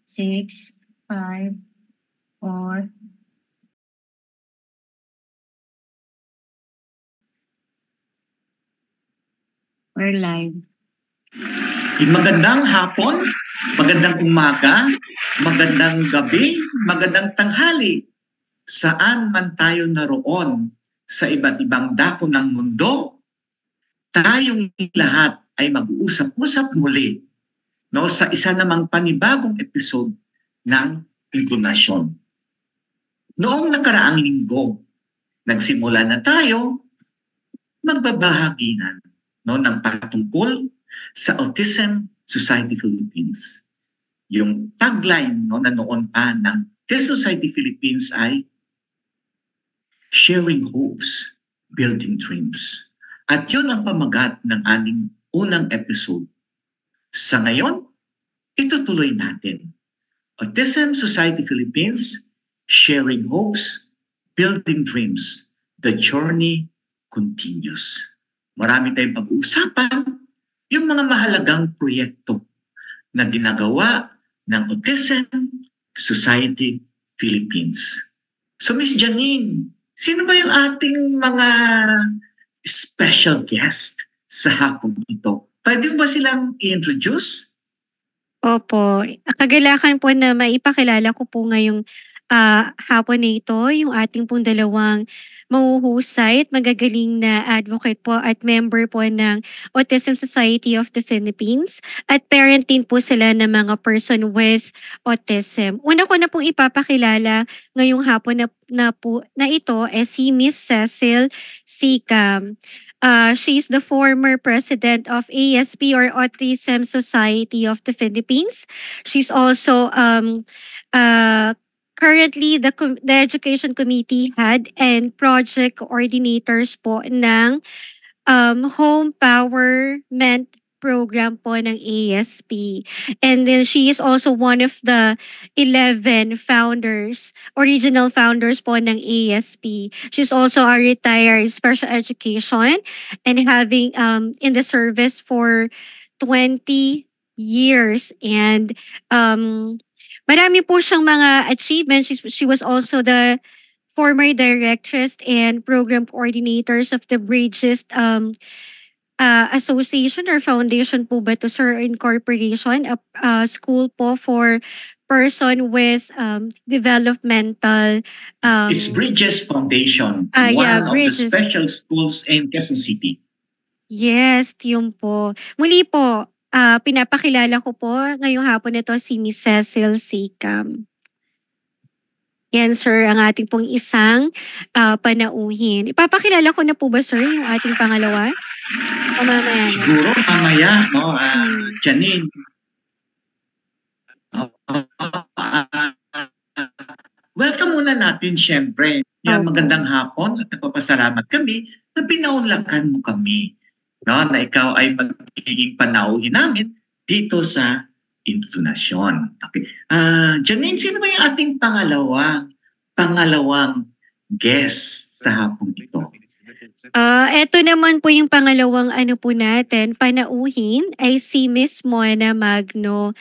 6, 5, 4, we're live. Magandang hapon, magandang umaga, magandang gabi, magandang tanghali. Saan man tayo naroon sa iba't ibang dako ng mundo, tayong lahat ay mag-uusap-usap muli sa isa namang panibagong episode ng Intonasyon. Noong nakaraang linggo, nagsimula na tayo magbabahaginan ng patungkol sa Autism Society Philippines. Yung tagline na noon pa ng Autism Society Philippines ay Sharing Hopes, Building Dreams. At yun ang pamagat ng aming unang episode. Sa ngayon, itutuloy natin. Autism Society Philippines, Sharing Hopes, Building Dreams. The journey continues. Marami tayong pag-uusapan yung mga mahalagang proyekto na ginagawa ng Autism Society Philippines. So Ms. Janine, sino ba yung ating mga special guest sa hapon ito? Pwede ba silang i-introduce? Opo, kagalakan po na maipakilala ko po ngayong hapon na ito yung ating pong dalawang mahuhusay at magagaling na advocate po at member po ng Autism Society of the Philippines at parent din po sila ng mga person with autism. Una ko na pong ipapakilala ngayong hapon na ito si Miss Cecil Sikam. She's the former president of ASP or Autism Society of the Philippines. She's also currently the education committee head and project coordinators po ng home empowerment program po ng ASP. And then she is also one of the 11 founders, original founders po ng ASP. She's also a retired special education and having in the service for 20 years. And marami po siyang mga achievements. She was also the former directress and program coordinators of the Bridges Association or Foundation po ba to, sir, incorporation, a school po for person with developmental... It's Bridges Foundation, one of the special schools in Quezon City. Yes, yun po. Muli po, pinapakilala ko po ngayong hapon ito si Miss Cecil Sikam. Yan, sir, ang ating pong isang panauhin. Ipapakilala ko na po ba, sir, yung ating pangalawa? O mamaya na? Siguro mamaya, no? Janine. Welcome muna natin, syempre. Yan, magandang hapon at nagpapasalamat kami na pinaunlakan mo kami. No, na ikaw ay magiging panauhin namin dito sa Intonasyon. Okay. Janine, sino ba yung ating pangalawang guest sa hapon ito? Ito naman po yung pangalawang po natin, panauhin ay si Miss Mona Magno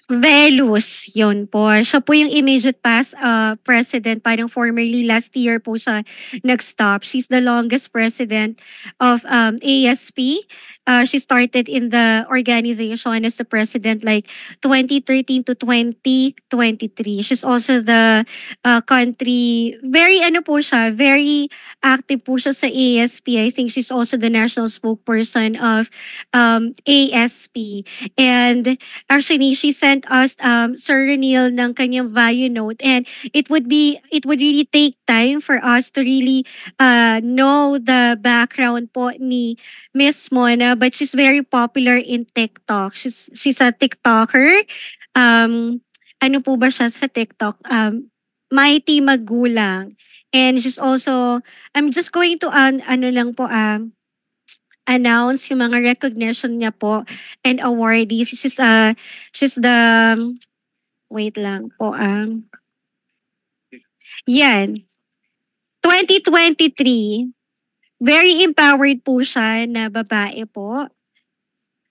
Velus, yun po. Siya po yung immediate past president, parang formerly last year po siya nag-stop. She's the longest president of ASP. She started in the organization as the president like 2013 to 2023. She's also the country, very very active po siya sa ASP. I think she's also the national spokesperson of ASP. And actually, she sent us Sir Renil ng kanyang value note, and it would really take time for us to really know the background po ni Miss Mona, but she's very popular in TikTok. She's a TikToker. Ano po ba siya sa TikTok? Mighty Magulang. And she's also, I'm just going to announce yung mga recognition niya po and awardees. She's the, wait lang po, yan. 2023, very empowered po siya na babae po.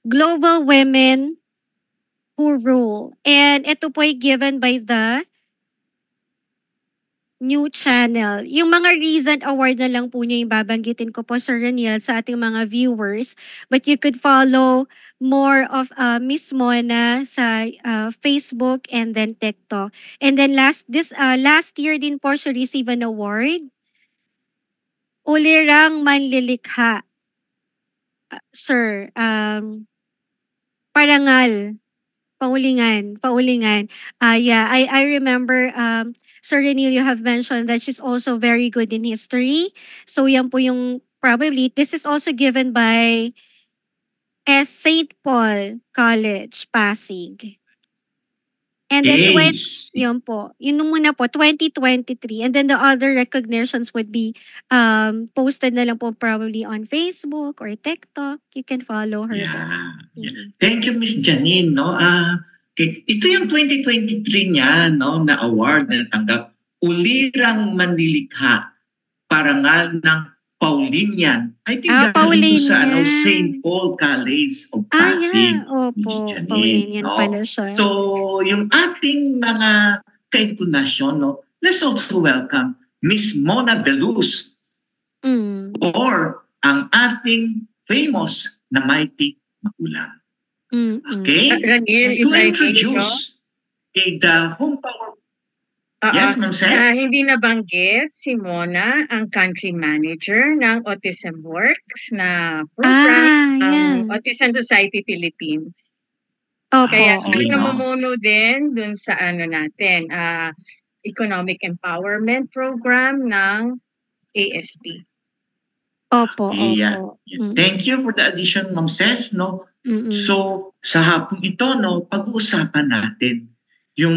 Global Women Who Rule. And ito po ay given by the new channel. Yung mga recent award na lang po niya yung babanggitin ko po, Sir Raniel, sa ating mga viewers. But you could follow more of Miss Mona sa Facebook and then TikTok. And then last year din po siya receive an award. Ulirang Manlilikha. Sir, parangal. Paulingan. Yeah, I remember, Sir Renil, you have mentioned that she's also very good in history. So yan po yung probably, this is also given by St. Paul College, Pasig. And then, Yes. yun po, yun muna po, 2023. And then the other recognitions would be posted na lang po probably on Facebook or TikTok. You can follow her there. Yeah. Thank you, Miss Janine. No? Ito yung 2023 niya, no, na award na natanggap. Ulirang Manlilikha, parangal ng Paulinian. I think galing sa St. Paul College of Pasig. Opo, Paulinian no? pala siya. So, yung ating mga ka-intonasyon, no, let's also welcome Miss Mona Veluz or ang ating famous na mighty magulang. Okay? To introduce the home power. Yes, Ma'am Ses? Hindi nabanggit si Mona, ang country manager ng Autism Works na program ng Autism Society Philippines. Kaya namumuno din dun sa Economic Empowerment Program ng ASP. Opo. Thank you for the addition, Ma'am Ses. No? So, sa hapong ito, no, pag-uusapan natin yung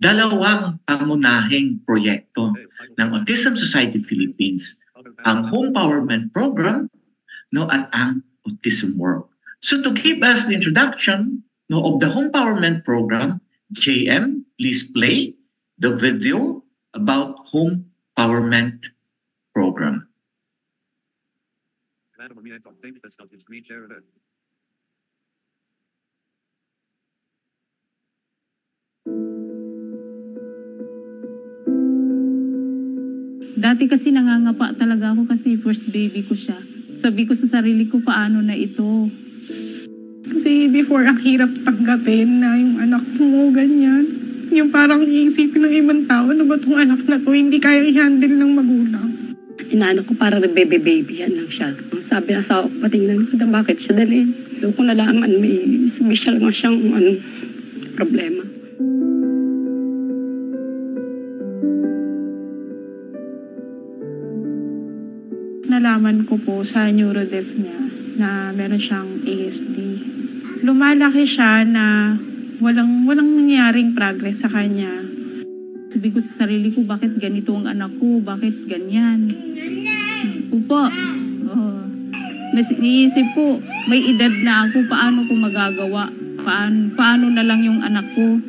dalawang pangunahing proyekto ng Autism Society Philippines, ang Home Empowerment Program, no, at ang Autism Work. So to give us the introduction, no, of the Home Empowerment Program, JM, please play the video about Home Empowerment Program. Dati kasi nangangapa talaga ako kasi first baby ko siya. Sabi ko sa sarili ko, paano na ito? Kasi before, ang hirap tanggapin na yung anak mo ganyan. Yung parang iisipin ng ibang tao, ano ba itong anak na to? Hindi kaya i-handle ng magulang. Inaano ko parang baby yan lang siya. Sabi na sa patingnan ko, bakit siya dali? So kung nalaman, may special nga siyang problema. Nalaman ko po sa neurodev niya na meron siyang ASD. Lumalaki siya na walang nangyaring progress sa kanya. Sabi ko sa sarili ko, bakit ganito ang anak ko? Bakit ganyan? Upo. Niisip ko, may edad na ako, paano ko magagawa? Paano na lang yung anak ko?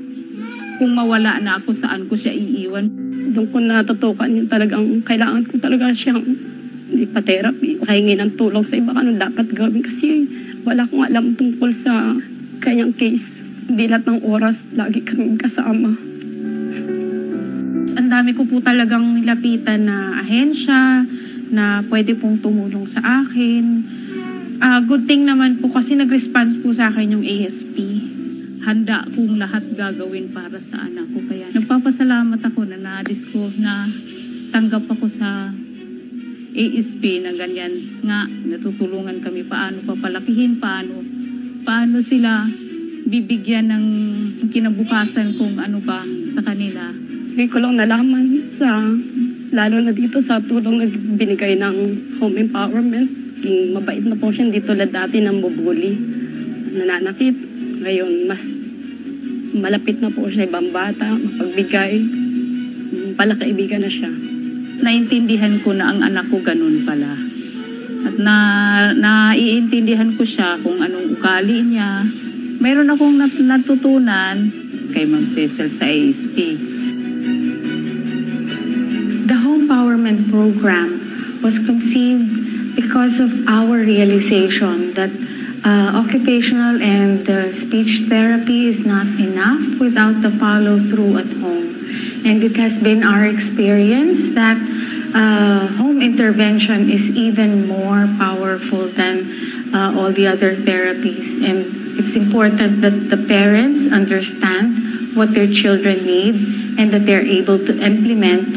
Kung mawala na ako, saan ko siya iiwan? Doon ko natutukan yung talagang kailangan ko talaga siyang ipa-therapy, kahingi ng tulong sa iba, ano dapat gawin kasi wala akong alam tungkol sa kanyang case. Hindi lahat ng oras, lagi kaming kasama. Ang dami ko po talagang nilapitan na ahensya na pwede pong tumulong sa akin. Good thing naman po kasi nag-response po sa akin yung ASP. Handa kong lahat gagawin para sa anak ko. Kaya nagpapasalamat ako na na-discover na tanggap ako sa ASP na ganyan nga, natutulungan kami paano papalakihin, paano sila bibigyan ng kinabukasan kung ano ba sa kanila. Hindi ko lang nalaman lalo na dito sa tulong na binigay ng home empowerment. Mabait na po siya, hindi tulad dati ng bubuli, nananakit. Ngayon, mas malapit na po siya ibang bata, mapagbigay, palakaibigan na siya. Naintindihan ko na ang anak ko ganun pala. At naiintindihan ko siya kung anong ugali niya. Mayroon akong natutunan kay Ma'am Cecil sa ASP. The Home Empowerment Program was conceived because of our realization that occupational and speech therapy is not enough without the follow-through at home. And it has been our experience that home intervention is even more powerful than all the other therapies. And it's important that the parents understand what their children need and that they're able to implement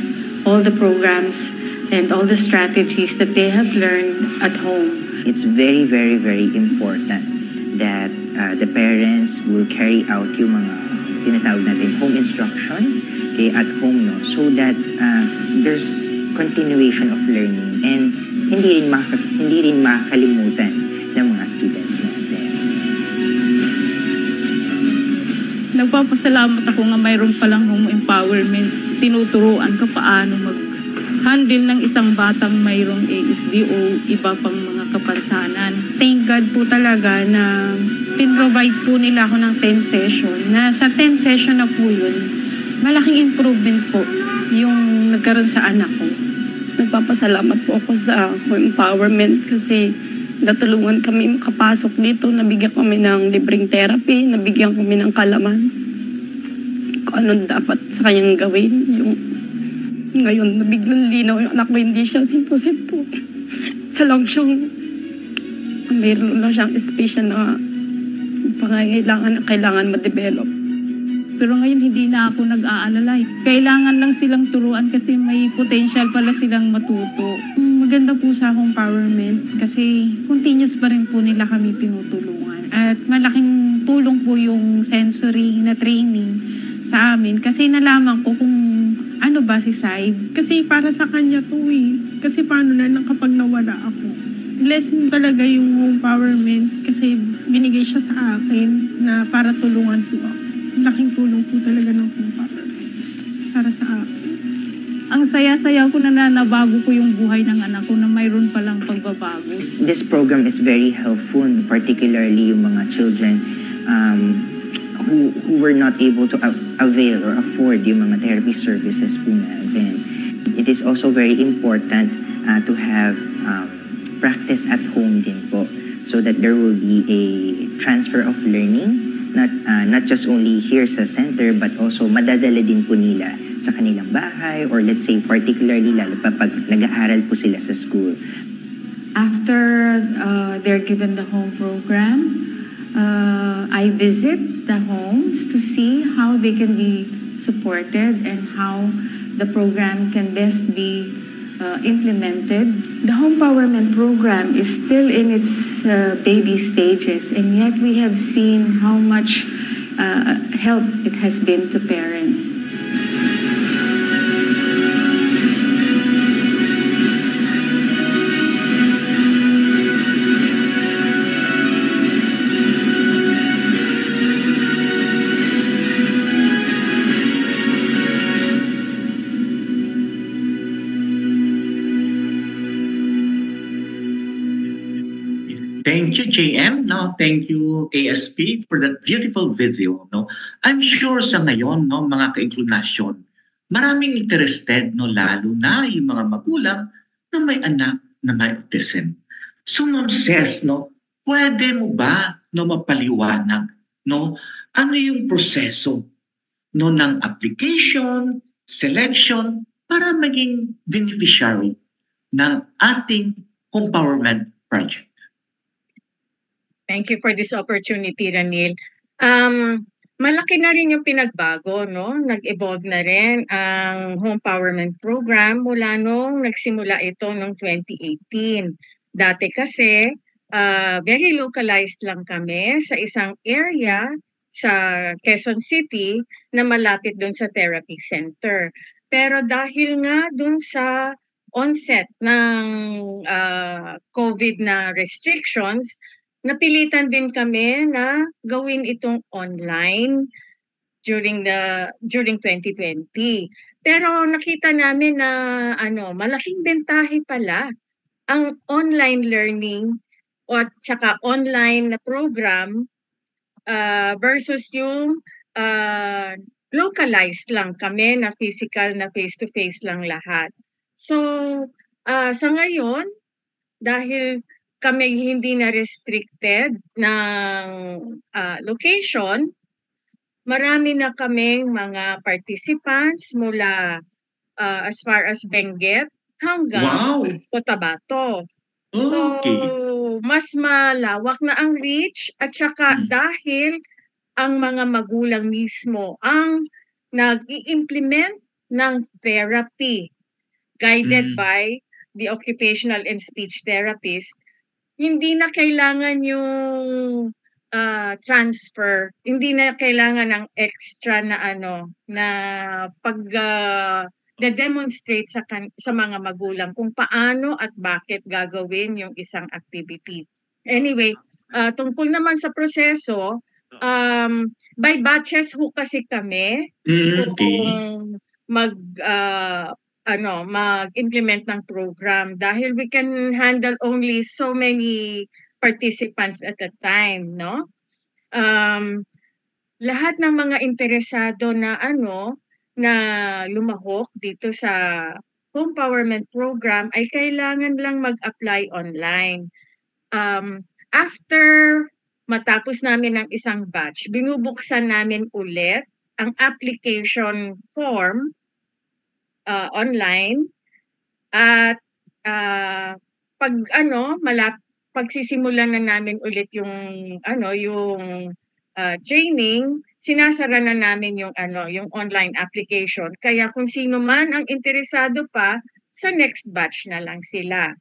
all the programs and all the strategies that they have learned at home. It's very, very, very important that the parents will carry out yung mga tinatawag natin home instruction at home, no, so that there's continuation of learning and hindi rin makakalimutan ng mga students natin. Nagpapasalamat ako nga mayroon palang home empowerment. Tinuturuan ka paano mag-handle ng isang batang mayroong ASD o iba pang mga kapansanan. Thank God po talaga na pin-provide po nila ako ng 10 session. Na sa 10 session na po yun, malaking improvement po yung nagkaroon sa anak ko. Nagpapasalamat po ako sa home empowerment kasi natulungan kami makapasok dito. Nabigyan kami ng libreng therapy, nabigyan kami ng kalaman kung ano dapat sa kanyang gawin. Ngayon, nabiglang linaw yung anak ko, hindi siya sinto-sinto. Isa lang siyang, mayroon lang siyang special na kailangan ma-develop. Pero ngayon hindi na ako nag-aalala. Kailangan lang silang turuan kasi may potential pala silang matuto. Maganda po sa home empowerment kasi continuous pa rin po nila kami pinutulungan. At malaking tulong po yung sensory na training sa amin kasi nalaman ko kung ano ba si Saib. Kasi para sa kanya to Kasi paano na lang kapag nawala ako. Blessing talaga yung home empowerment kasi binigay siya sa akin na para tulungan po ako. Laking tulong po talaga ng home empowerment para sa akin. Ang saya-saya ko na nabago ko yung buhay ng anak ko na mayroon palang pagbabago. This program is very helpful, particularly yung mga children who were not able to avail or afford yung mga therapy services po natin. It is also very important to have practice at home din po so that there will be a transfer of learning, not just only here sa center but also madadala din po nila sa kanilang bahay or let's say particularly lalo pa pag nag-aaral po sila sa school. After they're given the home program, I visit the homes to see how they can be supported and how the program can best be implemented. The home empowerment program is still in its baby stages, and yet we have seen how much help it has been to parents. Thank you, JM. No, thank you, ASP, for that beautiful video. No, I'm sure sa ngayon, no, mga ka-inclinasyon, maraming interested, no, lalo na yung mga magulang na may anak na may autism. So, Ma'am Ces, no, pwede mo ba, no, mapaliwanag, no, ano yung proseso, no, ng application, selection, para maging beneficiary ng ating empowerment project? Thank you for this opportunity, Ranil. Malaki na rin yung pinagbago, no? Nag-evolve na rin ang home empowerment program mula nung nagsimula ito noong 2018. Dati kasi, very localized lang kami sa isang area sa Quezon City na malapit doon sa therapy center. Pero dahil nga doon sa onset ng COVID na restrictions, napilitan din kami na gawin itong online during 2020. Pero nakita namin na malaking bentahe pala ang online learning o tsaka online na program versus yung localized lang kami na physical na face-to-face lang lahat. So sa ngayon, dahil kami hindi na restricted ng location. Marami na kaming mga participants mula as far as Benguet hanggang Cotabato. Okay. So, mas malawak na ang reach at saka dahil ang mga magulang mismo ang nag-i-implement ng therapy guided by the occupational and speech therapist, hindi na kailangan yung transfer, hindi na kailangan ng extra na na pag demonstrate sa mga magulang kung paano at bakit gagawin yung isang activity. Anyway, tungkol naman sa proseso, by batches ho kasi kami kung mag-implement ng program dahil we can handle only so many participants at a time, no? Lahat ng mga interesado na na lumahok dito sa home empowerment program ay kailangan lang mag-apply online. After matapos namin ng isang batch, binubuksan namin ulit ang application form online at pagsisimulan na namin ulit yung training, sinasara na namin yung online application. Kaya kung sino man ang interesado pa, sa next batch na lang sila.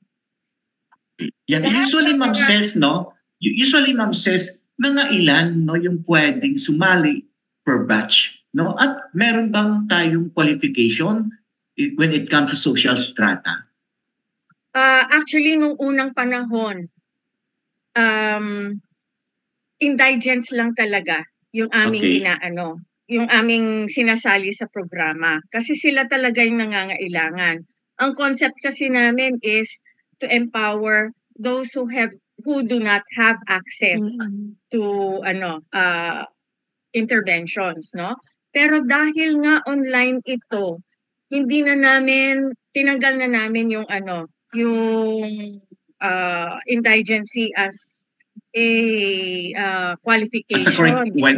Yan. Usually, Ma'am Ces, mga ilan yung pwedeng sumali per batch, no? At meron bang tayong qualification when it comes to social strata? Actually, nung unang panahon, indigents lang talaga yung aming yung aming sinasali sa programa. Kasi sila talaga yung nangangailangan. Ang concept kasi namin is to empower those who do not have access to interventions, no? Pero dahil nga online ito, tinanggal na namin yung indigency as a qualification. As a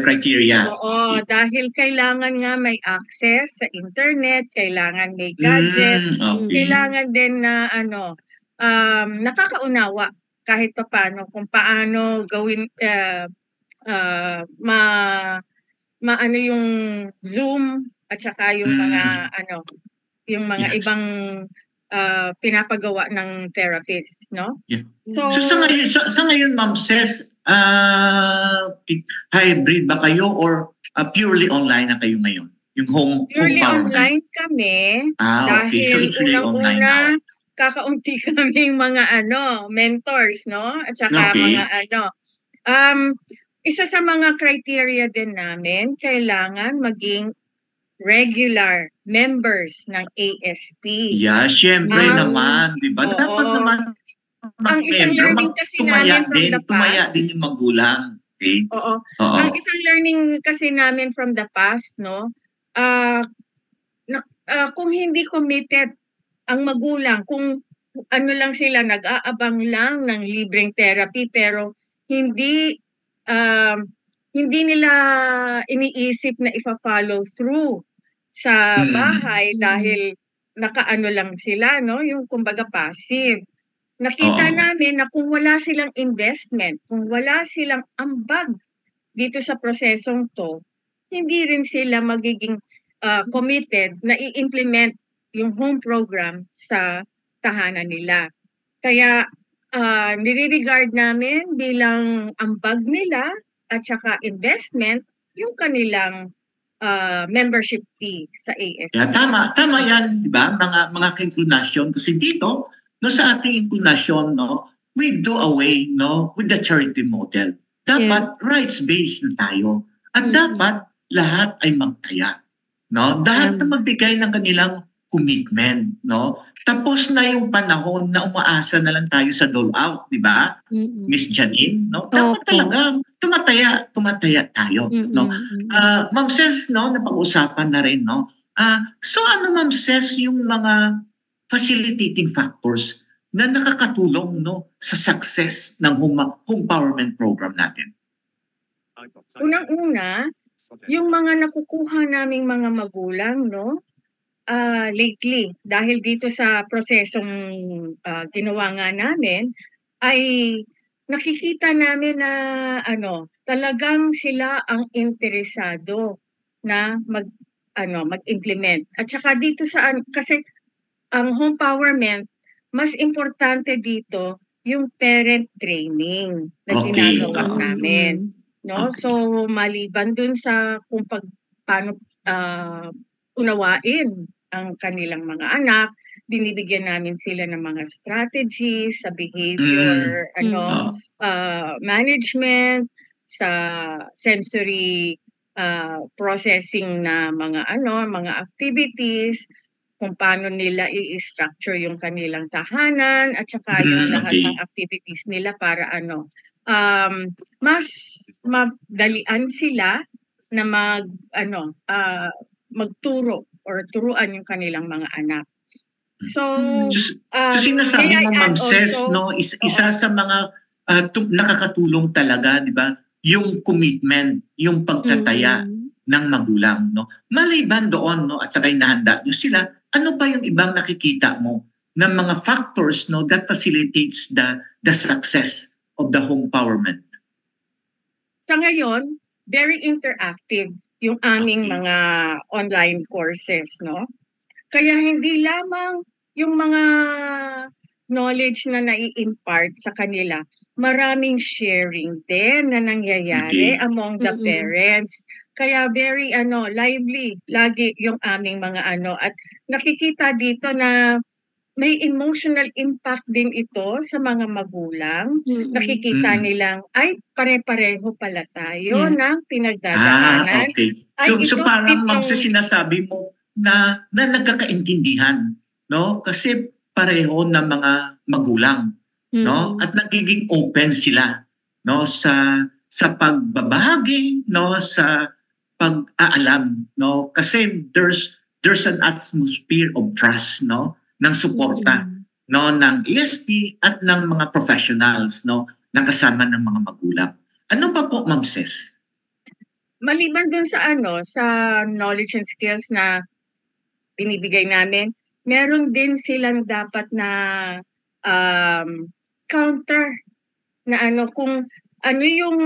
criteria. Oo, dahil kailangan nga may access sa internet, kailangan may gadget, kailangan din na nakakaunawa kahit paano kung paano gawin maano yung Zoom at saka yung mga ibang pinapagawa ng therapists, no? Yeah. So sa ngayon, Ma'am Ces, hybrid ba kayo or purely online na kayo ngayon? Yung purely online kami. Okay. So it's really online now. Kakaunti kaming mga mentors, no? At saka mga isa sa mga criteria din namin, kailangan maging regular members ng ASP. Yeah, syempre naman, di ba? Dapat naman ang isang learning kasi namin from the past. Tumaya din yung magulang. Okay? Oo. Ang isang learning kasi namin from the past, no? Kung hindi committed ang magulang, kung lang sila, nag-aabang lang ng libreng therapy, pero hindi nila iniisip na ipa-follow through sa bahay dahil nakaano lang sila, no? Yung kumbaga passive. Nakita namin na kung wala silang investment, kung wala silang ambag dito sa prosesong to, hindi rin sila magiging committed na i-implement yung home program sa tahanan nila. Kaya nire-regard namin bilang ambag nila at saka investment yung kanilang membership fee sa ASP. Yeah, tama yan, di ba? Mga inclination kasi dito sa ating inclination, we do away with the charity model. Dapat rights-based na tayo at dapat lahat ay magtaya. Lahat na magbigay ng kanilang commitment, Tapos na yung panahon na umaasa na lang tayo sa dole out, di ba? Miss Janine, Dapat talaga tumataya tayo, Ma'am Ces, napag-usapan na rin, So ano, Ma'am Ces, yung mga facilitating factors na nakakatulong no sa success ng home empowerment program natin? Unang-una, yung mga nakukuha naming mga magulang, no, lately, dahil dito sa prosesong ginawa nga namin, ay nakikita namin na talagang sila ang interesado na mag-implement. At saka dito kasi ang home empowerment, mas importante dito yung parent training na ginagawa namin. No? Okay. So maliban dun sa kung paano unawain ang kanilang mga anak, binibigyan namin sila ng mga strategies sa behavior management, sa sensory processing na mga activities, kung paano nila i-structure yung kanilang tahanan at saka yung lahat ng activities nila para mas madalian sila na magturo or turuan yung kanilang mga anak. So, sinasabi mo, Ma'am Ces, also, isa sa mga nakakatulong talaga, di ba? Yung commitment, yung pagtataya ng magulang, no? Maliban doon, no, at saka inahanda nyo sila, ano pa yung ibang nakikita mo ng mga factors, no, that facilitates the success of the home empowerment? Sa ngayon, very interactive yung aming mga online courses, no? Kaya hindi lamang yung mga knowledge na nai-impart sa kanila, maraming sharing din na nangyayari among the parents. Kaya very lively lagi yung aming mga at nakikita dito na may emotional impact din ito sa mga magulang. Nakikita nilang, ay, pare-pareho pala tayo ng pinagdadaanan. Okay. So parang, Ma'am, sinasabi mo na nagkakaintindihan, no? Kasi pareho ng mga magulang, no? At nagiging open sila, no? Sa pagbabahagi, no? Sa pag-aalam, no? Kasi there's an atmosphere of trust, no? Ng suporta, no, ng ESP at ng mga professionals, no, na kasama ng mga magulang. Ano pa po, Ma'am Ces? Maliban dun sa sa knowledge and skills na binibigay namin, meron din silang dapat na counter na kung ano yung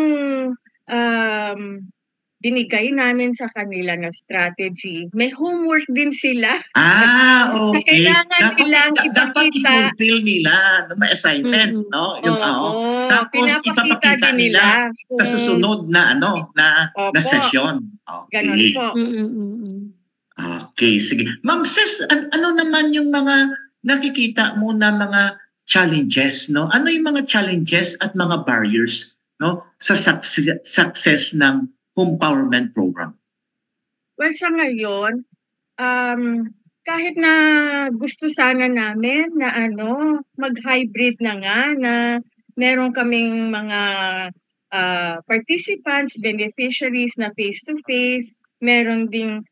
binigay namin sa kanila na strategy. May homework din sila. Okay. Kailangan nilang dapat ipakita. i-fulfill nila na may assignment, no? Yung tapos ipapakita nila sa susunod na na session. Okay. Ganon po. Okay, sige. Ma'am Ces, ano naman yung mga nakikita mo na mga challenges, no? Ano yung mga challenges at mga barriers, no, sa success ng home empowerment program? Well, sa ngayon, kahit na gusto sana namin na mag-hybrid na nga, na meron kaming mga participants, beneficiaries na face-to-face, meron ding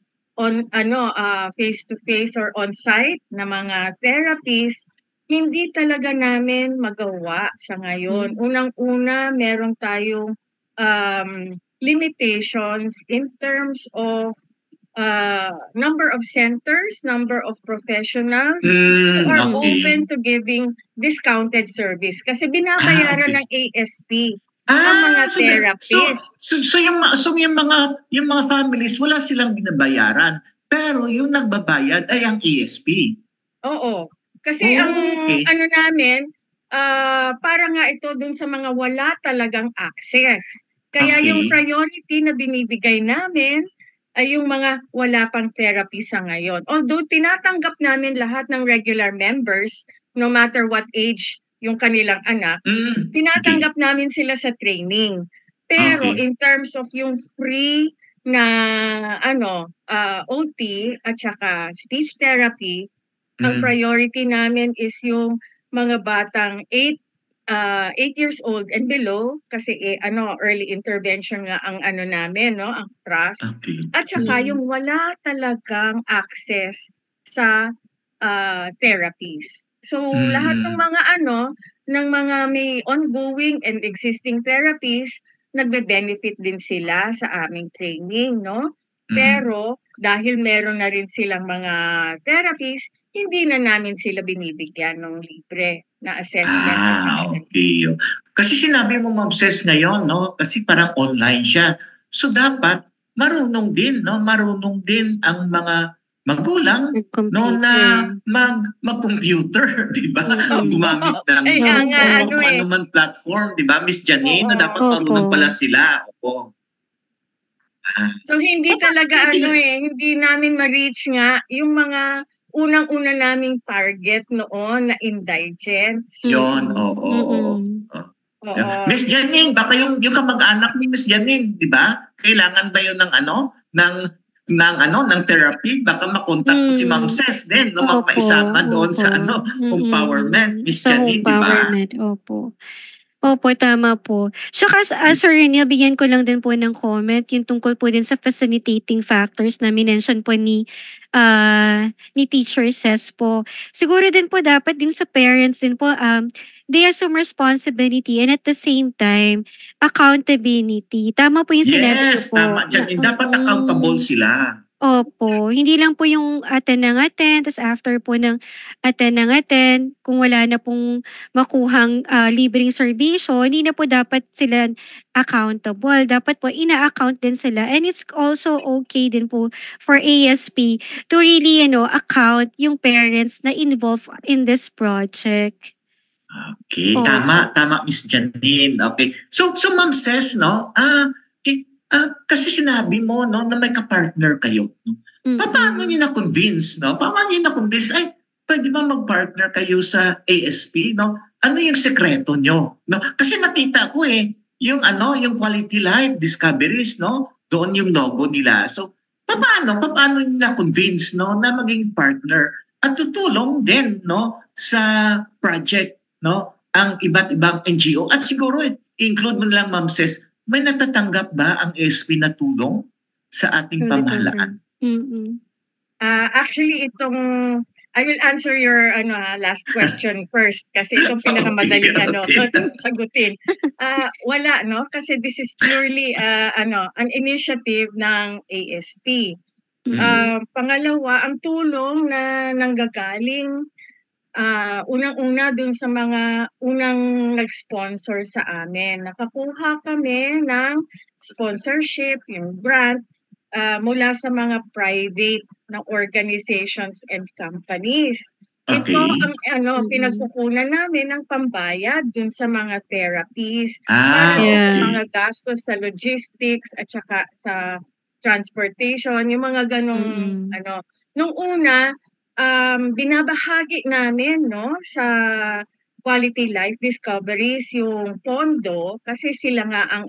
face-to-face or on-site na mga therapies, hindi talaga namin magawa sa ngayon. Unang-una, meron tayong limitations in terms of number of centers, number of professionals who are open to giving discounted service. Kasi binabayaran ng ASP ang mga therapists. So yung mga families, wala silang binabayaran. Pero yung nagbabayad ay ang ASP. Oo. Kasi ang namin, para nga ito dun sa mga wala talagang access. Kaya yung priority na binibigay namin ay yung mga wala pang therapy sa ngayon. Although tinatanggap namin lahat ng regular members, no matter what age yung kanilang anak, tinatanggap namin sila sa training. Pero in terms of yung free na OT at saka speech therapy, ang priority namin is yung mga batang 8 years old and below, kasi early intervention nga ang namin, no, ang trust. At saka yung wala talagang access sa therapies. So lahat ng mga ng mga may ongoing and existing therapies, nagbe-benefit din sila sa aming training, no? Pero dahil meron na rin silang mga therapies, hindi na namin sila binibigyan ng libre na assessment. Okay. Kasi sinabi mo, Ma'am Ces, ngayon, no? Kasi parang online siya. So dapat marunong din, no? Marunong din ang mga magulang no na mag-computer, di ba? Gumamit ng ano man platform, di ba? Miss Janine, na dapat marunong pala sila. Opo. So hindi talaga hindi namin ma-reach nga yung mga unang-una naming target noon na indigents. Yon, Miss Janine, baka yung kamag-anak ni Miss Janine, di ba? Kailangan ba yun ng therapy? Baka makontak ko si Ma'am Ces din, no, magpaisama doon sa empowerment, Miss Janine, di ba? Opo, tama po. Saka Sir Reniel, bigyan ko lang din po ng comment yung tungkol po din sa facilitating factors na minention po ni Teacher Ces po. Siguro din po dapat din sa parents din po, they assume responsibility and at the same time, accountability. Tama po yung sinabi Yes, po. tama. Dapat accountable sila. Opo, hindi lang po yung attend, tapos after po ng attend, kung wala na pong makuhang libreng serbisyo, hindi na po dapat sila accountable. Dapat po ina-account din sila. And it's also okay din po for ASP to really, account yung parents na involved in this project. Okay, tama, Miss Janine. Okay. So Ma'am Ces, no? Kasi sinabi mo, no, na may ka-partner kayo. No? Paano niyo na-convince, no? Paano niyo na-convince, ay, pwede ba mag-partner kayo sa ASP, no? Ano yung sekreto niyo? No? Kasi nakita ko yung Quality Life Discoveries, no? Doon yung logo nila. So, paano niyo na-convince, no, na maging partner at tutulong din, no, sa project, no, ang iba't ibang NGO at siguro include mo lang, Ma'am Ces, may natatanggap ba ang ASP na tulong sa ating pamahalaan? Actually, I will answer your last question first kasi itong pinakamadaling sagutin. Wala, no? Kasi this is purely an initiative ng ASP. Pangalawa, ang tulong na nanggagaling unang-una dun sa mga unang nag-sponsor sa amin. Nakakuha kami ng sponsorship, yung grant, mula sa mga private na organizations and companies. Okay. Ito ang pinagkukunan namin ng pambayad dun sa mga therapies, para sa mga gastos sa logistics at saka sa transportation, yung mga ganong nung una, binabahagi namin, no, sa Quality Life Discoveries yung pondo kasi sila nga ang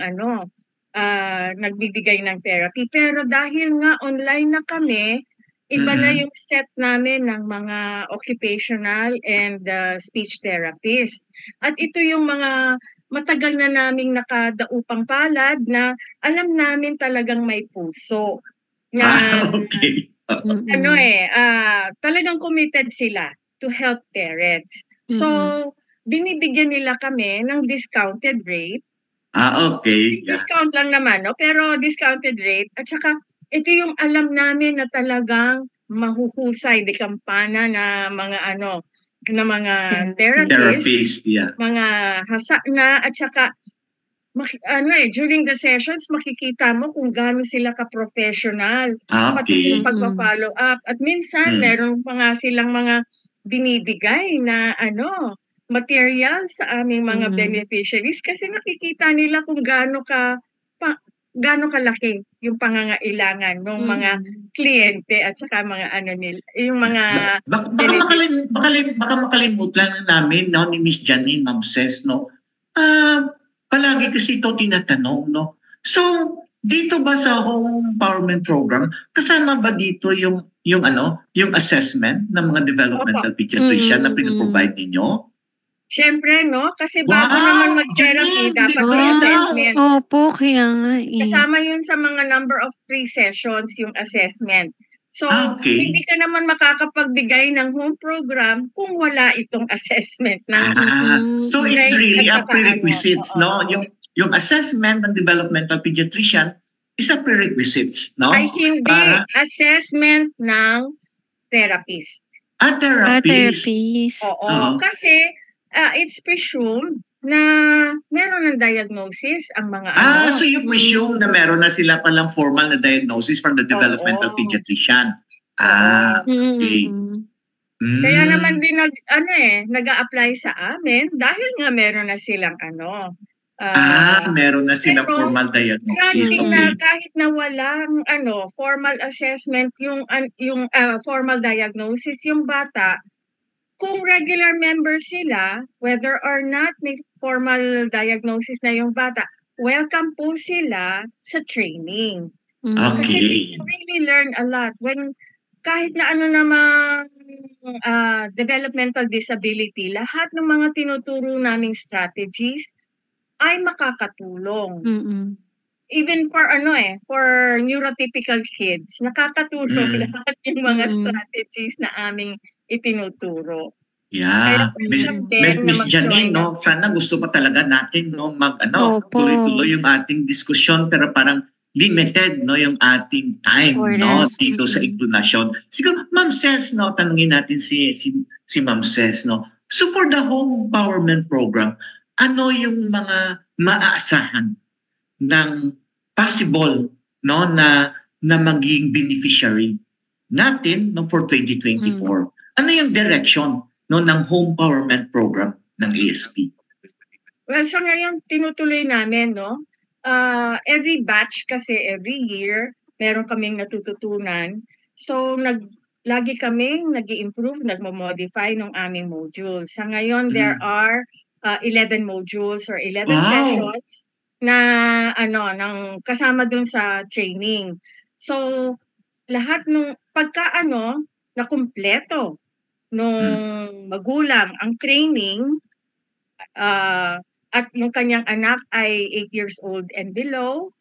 nagbibigay ng therapy. Pero dahil nga online na kami, iba na yung set namin ng mga occupational and speech therapists. At ito yung mga matagal na naming nakadaupang palad na alam namin talagang may puso. Okay. Talagang committed sila to help parents. So, binibigyan nila kami ng discounted rate. Okay. Discount lang naman, no? Pero discounted rate. At saka, ito yung alam namin na talagang mahuhusay, di kampana na mga na mga therapists, mga hasa na, at saka during the sessions, makikita mo kung gaano sila ka-professional. Pati yung pagpa-follow up. At minsan, meron pa nga silang mga binibigay na material sa aming mga beneficiaries kasi nakikita nila kung gaano kalaki yung pangangailangan ng mga kliyente at saka mga nila, yung mga baka makalimutan namin, no, ni Miss Janine, Ma'am Ces, no. Palagi kasi ito tinatanong, no? So, dito ba sa Home Empowerment Program, kasama ba dito yung assessment ng mga developmental pediatrician na pinaprovide ninyo? Siyempre, no? Kasi bago naman mag-therapy, dapat may assessment. Opo, kaya nga Kasama yun sa mga number of 3 sessions yung assessment. So, Okay. hindi ka naman makakapagbigay ng home program kung wala itong assessment ng So it's grade really at a saka prerequisites, ano, no? Yung assessment ng developmental pediatrician is a prerequisites, no? ay hindi Para assessment ng therapist. therapist. Oo, kasi it's presumed na meron ng diagnosis ang mga So you presume na meron na sila palang formal na diagnosis from the developmental pediatrician. Okay. Kaya naman din nag-a-apply sa amin dahil nga meron na silang meron na silang pero formal diagnosis. granting na Okay. kahit na walang formal assessment yung formal diagnosis yung bata, kung regular member sila, whether or not may formal diagnosis na yung bata, welcome po sila sa training. Kasi Okay. you really learn a lot when kahit na ano namang developmental disability, lahat ng mga tinuturo naming strategies ay makakatulong. Even for for neurotypical kids, nakakatulong lahat yung mga strategies na aming itinuturo. Yeah. Miss Janine, no, sana gusto pa talaga natin tuloy-tuloy yung ating diskusyon pero parang limited yung ating time dito sa inclination. Siguro Ma'am Ces, tanungin natin si Ma'am Ces, So for the home empowerment program, ano yung mga maaasahan ng possible na maging beneficiary natin for 2024? Ano yung direction ng home empowerment program ng ASP? Well, sa ngayon tinutuloy namin every batch kasi every year meron kaming natututunan. So lagi kaming nag-i-improve, nagmo-modify ng aming modules. Sa ngayon there are 11 modules or 11 sessions na ng kasama dun sa training. So lahat nung pagka na kumpleto nung magulang ang training at yung kanyang anak ay 8 years old and below,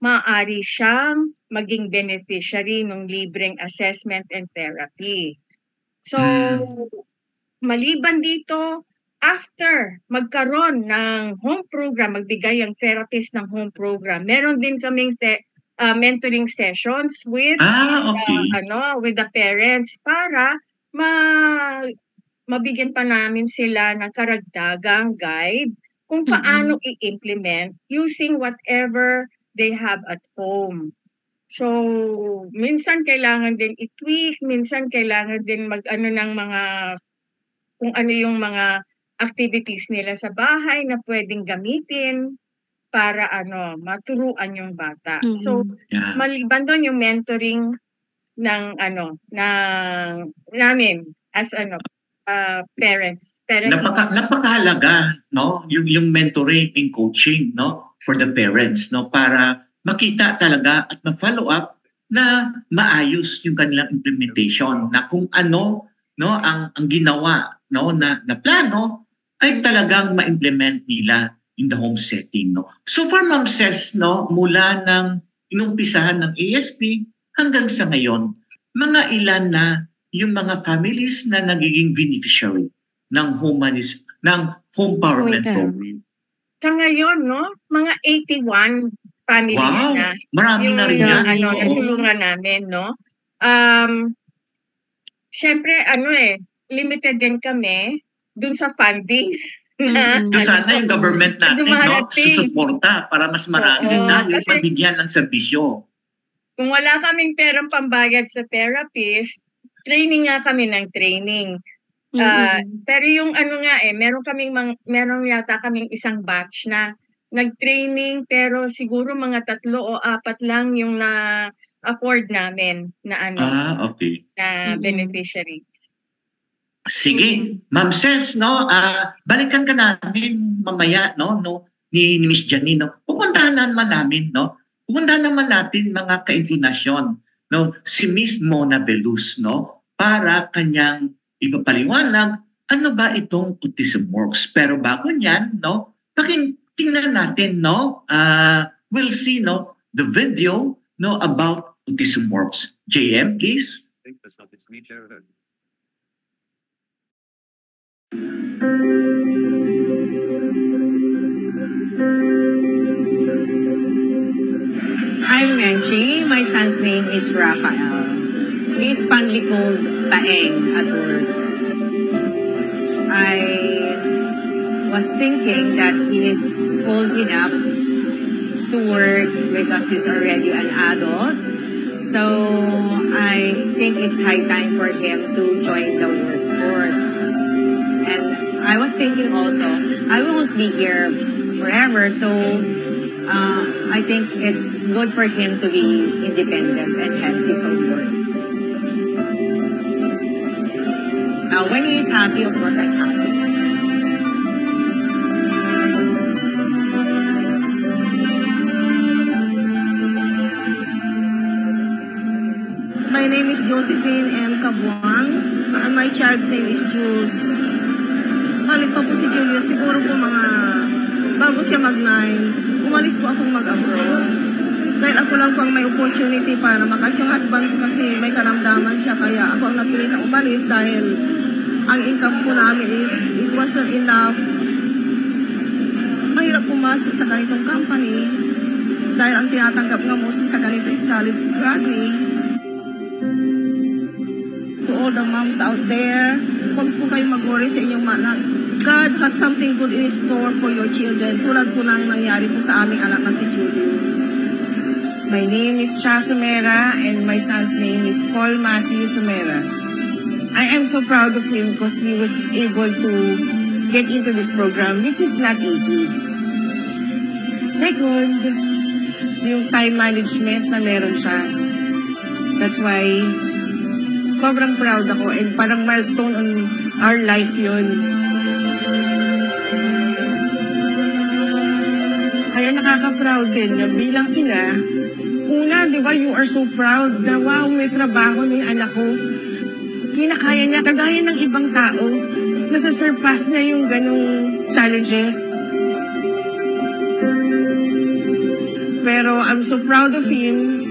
maaari siyang maging beneficiary ng libreng assessment and therapy. So, maliban dito, after magkaroon ng home program, magbigay ang therapist ng home program, meron din kaming mentoring sessions with with the parents para mabigyan pa namin sila ng karagdagang guide kung paano i-implement using whatever they have at home. So, minsan kailangan din i-tweak, minsan kailangan din ng mga kung ano yung mga activities nila sa bahay na pwedeng gamitin para maturuan yung bata. So, maliban doon yung mentoring ng namin as parents. Napakahalaga yung mentoring and coaching for the parents para makita talaga at ma-follow up na maayos yung kanilang implementation na kung ang ginawa na plano ay talagang ma-implement nila in the home setting. So for Ma'am Ces, mula ng inumpisahan ng ASP hanggang sa ngayon, mga ilan na yung mga families na nagiging beneficiary ng home empowerment program? Sa ngayon, mga 81 families na. Marami na rin yan. Natulungan namin, Siyempre, limited din kami dun sa funding. So sana yung government natin, susuporta para mas marami na yung pabigyan ng serbisyo. Kung wala kaming perang pambayad sa therapist, training nga kami ng training. Pero yung meron yata kaming isang batch na nag-training pero siguro mga 3 o 4 lang yung na-afford namin na na beneficiaries. Sige, Ma'am Ces, balikan ka namin mamaya ni Miss Janine. Pupuntahan naman natin mga ka-inclinasyon si Miss Mona Veluz para kanyang ipapaliwanag ano ba itong Autism Works. Pero bago niyan, tingnan natin, we'll see the video about Autism Works. JM, please. I'm Menchie. My son's name is Rafael. He's fondly called Taeng at work. I was thinking that he is old enough to work because he's already an adult. So I think it's high time for him to join the workforce. And I was thinking also, I won't be here forever, so I think it's good for him to be independent and have his own work. When he is happy, of course, I'm happy. My name is Josephine M. Cabuang and my child's name is Jules. Halit pa po si Julius, siguro po mga bago siya mag-9, umalis po akong mag-abroad. Dahil ako lang po ang may opportunity para yung husband ko kasi may karamdaman siya, kaya ako ang napilit na umalis dahil ang income po namin is, it wasn't enough. Mahirap pumasok sa ganitong company dahil ang tinatanggap nga mostly sa ganito is college graduate. To all the moms out there, huwag po kayo mag-worry sa inyong anak. God has something good in store for your children, tulad po nang nangyari po sa aming anak na si Julius. My name is Cha Sumera and my son's name is Paul Matthew Sumera. I am so proud of him because he was able to get into this program, which is not easy. Second, yung time management na meron siya. That's why sobrang proud ako and parang milestone on our life yun. Kaya nakaka-proud din na bilang ina, una, di ba, you are so proud na wow, may trabaho na yung anak ko. Kinakaya niya, kagaya ng ibang tao, nasa-surpass na yung ganong challenges. Pero I'm so proud of him.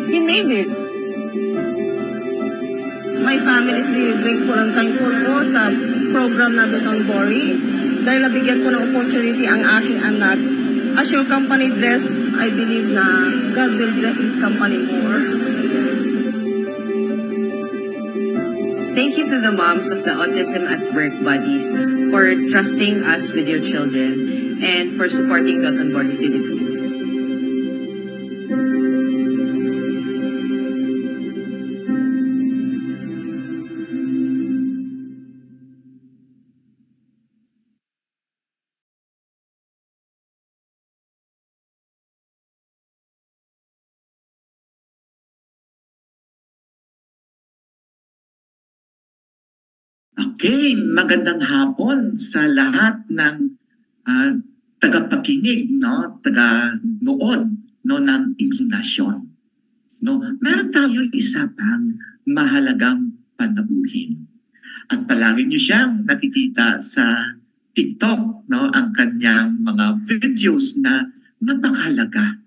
He made it. My family is really grateful and thankful po sa program na Dutong Bori dahil nabigyan po ng opportunity ang aking anak. As your company bless, I believe na God will bless this company more. Thank you to the moms of the Autism at Work Buddies for trusting us with your children and for supporting Dutong Bori Philippines. Okay, magandang hapon sa lahat ng tagapakinig, no, taga-nood, no, ng inklinasyon. No, meron tayo isa pang mahalagang panauhin. At palagi niyo siyang nakikita sa TikTok, no, ang kanyang mga videos na napakahalaga,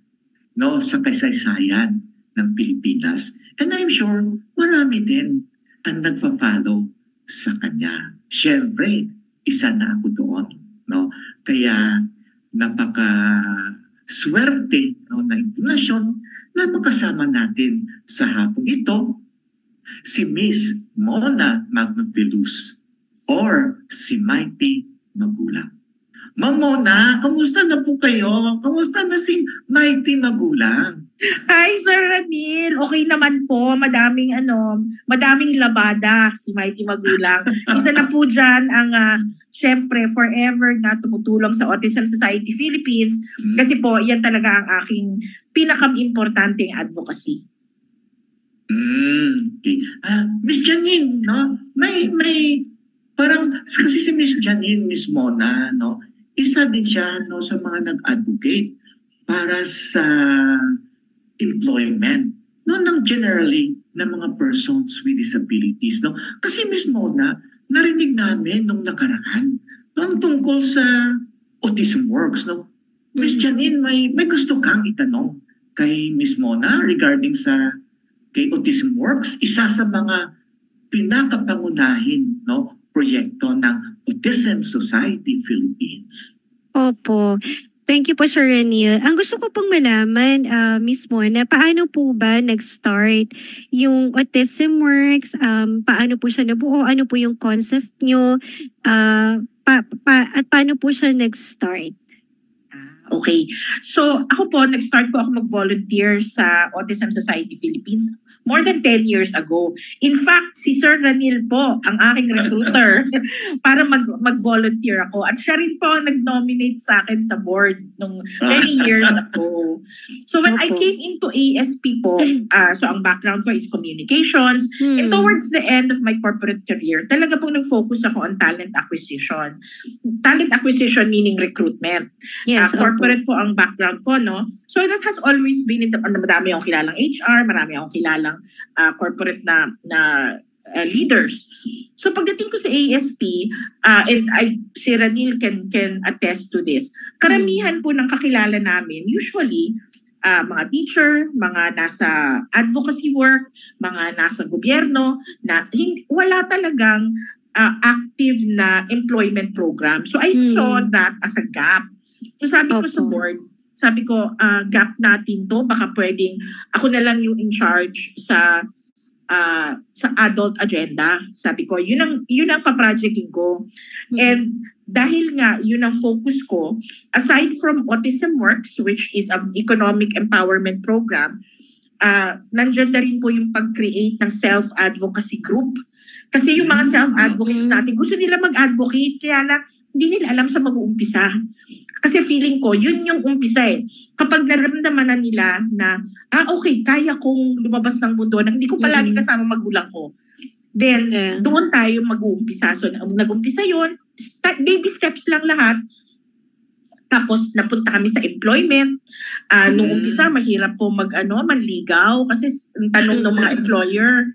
no, sa kasaysayan ng Pilipinas. And I'm sure marami din ang nagfa-follow sa kanya. Siyempre, isa na ako doon, no? Kaya napaka-swerte, no, na inklinasyon na makasama natin sa hapong ito si Miss Mona Magnovelus or si Mighty Magulang. Ma'am Mona, kamusta na po kayo? Kamusta na si Mighty Magulang? Hi, Sir Ranil. Okay naman po. Madaming labada si Mighty Magulang. Isa na po dyan ang, syempre, forever na tumutulong sa Autism Society Philippines kasi po, yan talaga ang aking pinaka-importanteng advocacy. Okay. Miss Janine, no? May parang, kasi si Miss Janine, Miss Mona, no? Isa din siya, no, sa mga nag-advocate para sa employment, no, ng generally ng mga persons with disabilities, no. Kasi Miss Mona, narinig namin nung nakaraan, no, ang tungkol sa Autism Works, no. Miss Janine, may gusto kang itanong kay Miss Mona regarding sa kay Autism Works, isa sa mga pinakapangunahin proyekto ng Autism Society Philippines. Opo. Thank you po, Sir Raniel. Ang gusto ko pong malaman, Miss Mona, paano po ba nag-start yung Autism Works? Paano po siya nabuo? Ano po yung concept nyo? At paano po siya nag-start? Okay. So, nag-start po ako mag-volunteer sa Autism Society Philippines more than 10 years ago. In fact, si Sir Raniel po ang aking recruiter para mag-volunteer ako. At siya rin po ang nag-nominate sa akin sa board nung many years ago. So when I came into ASP po, so ang background ko is communications. And towards the end of my corporate career, talaga pong nag-focus ako on talent acquisition. Talent acquisition meaning recruitment. Yes, corporate po ang background ko, no? So that has always been, madami akong kilalang HR, marami akong kilalang corporate na leaders. So pagdating ko sa ASP, and si Raniel can attest to this, karamihan po ng kakilala namin, usually, mga teacher, mga nasa advocacy work, mga nasa gobyerno, na wala talagang active na employment program. So I saw that as a gap. So sabi ko sa board, gap natin to, baka pwedeng ako na lang yung in charge sa adult agenda. Sabi ko, yun ang pa-projecting ko. And dahil nga yun ang focus ko, aside from Autism Works, which is an economic empowerment program, nandyan na rin po yung pag-create ng self-advocacy group. Kasi yung mga self-advocates natin, gusto nila mag-advocate, kaya lang hindi nila alam sa mag-uumpisa. Kasi feeling ko, yun yung umpisa eh. Kapag naramdaman na nila na, okay, kaya kong lumabas ng mundo na hindi ko palagi kasama magulang ko. Then, doon tayo mag-uumpisa. So, nag-umpisa yun, baby steps lang lahat. Tapos, napunta kami sa employment. Nung umpisa, mahirap po manligaw. Kasi ang tanong ng mga employer,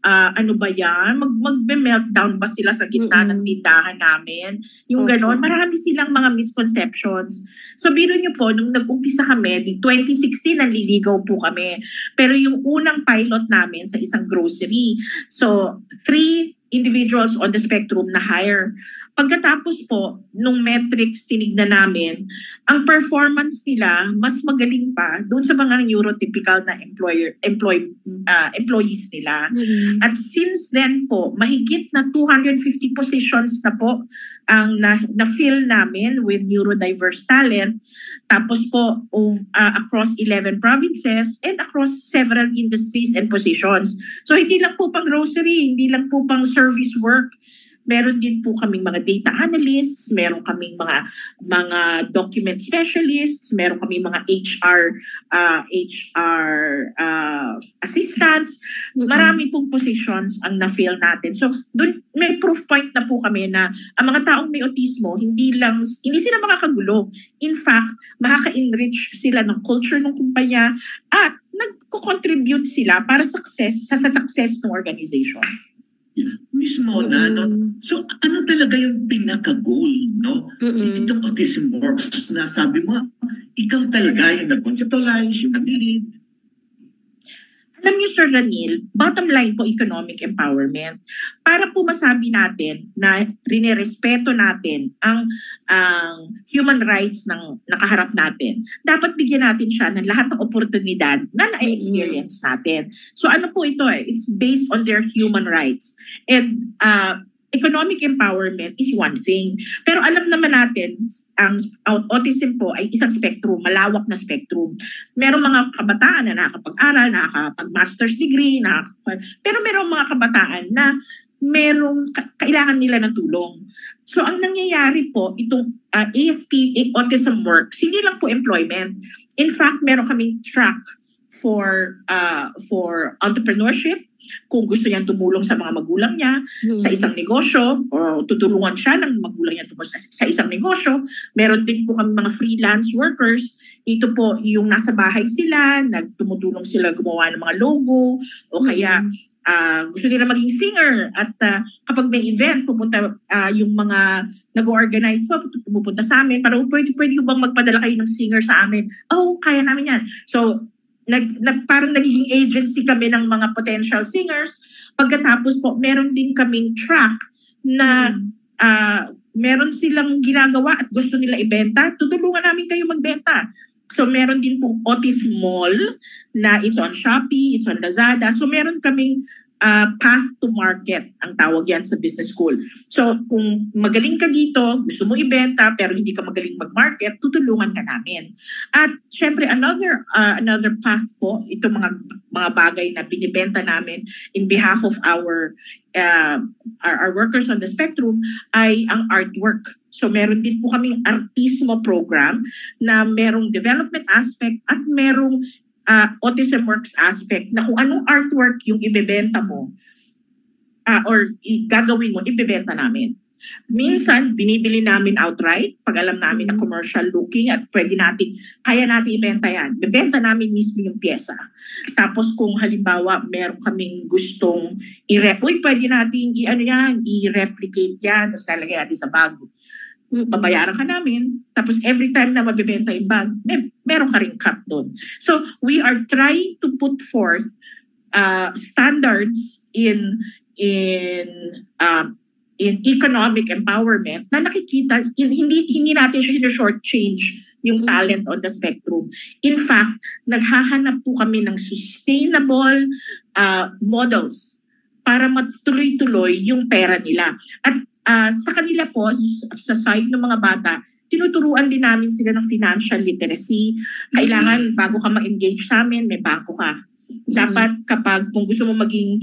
ano ba yan? Mag-meltdown ba sila sa gitna ng tindahan namin? Yung gano'n, marami silang mga misconceptions. So biro niyo po, nung nag-umpisa kami, 2016 nanliligaw po kami. Pero yung unang pilot namin sa isang grocery, so 3 individuals on the spectrum na hire. Pagkatapos po, nung metrics tinignan namin, ang performance nila mas magaling pa doon sa mga neurotypical na employees nila. At since then po, mahigit na 250 positions na po ang na-fill namin with neurodiverse talent. Tapos po, across 11 provinces and across several industries and positions. So hindi lang po pang grocery, hindi lang po pang service work. Meron din po kaming mga data analysts, meron kaming mga document specialists, meron kaming mga HR assistants. Marami pong positions ang na-fill natin. So, doon may proof point na po kami na ang mga taong may autismo, hindi sila makakagulo. In fact, makaka-enrich sila ng culture ng kumpanya at nagko-contribute sila para sa success ng organization. Miss Mona, so ano talaga yung pinaka-goal, itong Autism Works na sabi mo, ikaw talaga yung nag-conceptualize, yung nag-lead? Alam niyo, Sir Raniel, bottom line po, economic empowerment. Para po masabi natin na rinirespeto natin ang human rights ng nakaharap natin, dapat bigyan natin siya ng lahat ng oportunidad na na-experience natin. So ano po ito it's based on their human rights. And economic empowerment is one thing. Pero alam naman natin, ang autism po ay isang spectrum, malawak na spectrum. Merong mga kabataan na nakakapag-aral, nakakapag-master's degree, pero merong mga kabataan na kailangan nila ng tulong. So ang nangyayari po, itong ASP, Autism Works, hindi lang po employment. In fact, meron kaming track for entrepreneurship, kung gusto niyang tumulong sa mga magulang niya sa isang negosyo o tutulungan siya ng magulang niya sa isang negosyo. Meron din po kami mga freelance workers. Ito po yung nasa bahay sila, tumutulong sila gumawa ng mga logo o kaya gusto nila maging singer at kapag may event, pupunta yung mga nag-organize po, pupunta sa amin para pwede bang magpadala kayo ng singer sa amin? Oh, kaya namin yan. So, parang nagiging agency kami ng mga potential singers. Pagkatapos po, meron din kaming track na meron silang ginagawa at gusto nila ibenta. Tutulungan namin kayo magbenta. So meron din pong Otis Mall na it's on Shopee, it's on Lazada. So meron kaming path to market, ang tawag yan sa business school. So kung magaling ka dito, gusto mo ibenta pero hindi ka magaling mag-market, tutulungan ka namin. At syempre another path po, ito mga bagay na binibenta namin in behalf of our workers on the spectrum ay ang artwork. So meron din po kaming artismo program na merong development aspect at merong Autism Works aspect na kung anong artwork yung ibebenta mo or gagawin mo, ibebenta namin. Minsan, binibili namin outright pag alam namin na commercial looking at kaya natin ibenta yan. Bebenta namin mismo yung pyesa. Tapos kung halimbawa meron kaming gustong pwede natin i-replicate yan, tapos lalagay natin sa bag. Babayaran ka namin, tapos every time na mabibenta yung bag, meron ka rin cut doon. So we are trying to put forth standards in economic empowerment na nakikita, hindi natin siya short-change yung talent on the spectrum. In fact, naghahanap po kami ng sustainable models para matuloy-tuloy yung pera nila. At sa kanila po, sa side ng mga bata, tinuturuan din namin sila ng financial literacy. Kailangan, bago ka ma-engage sa amin, may bangko ka. Dapat kung gusto mo maging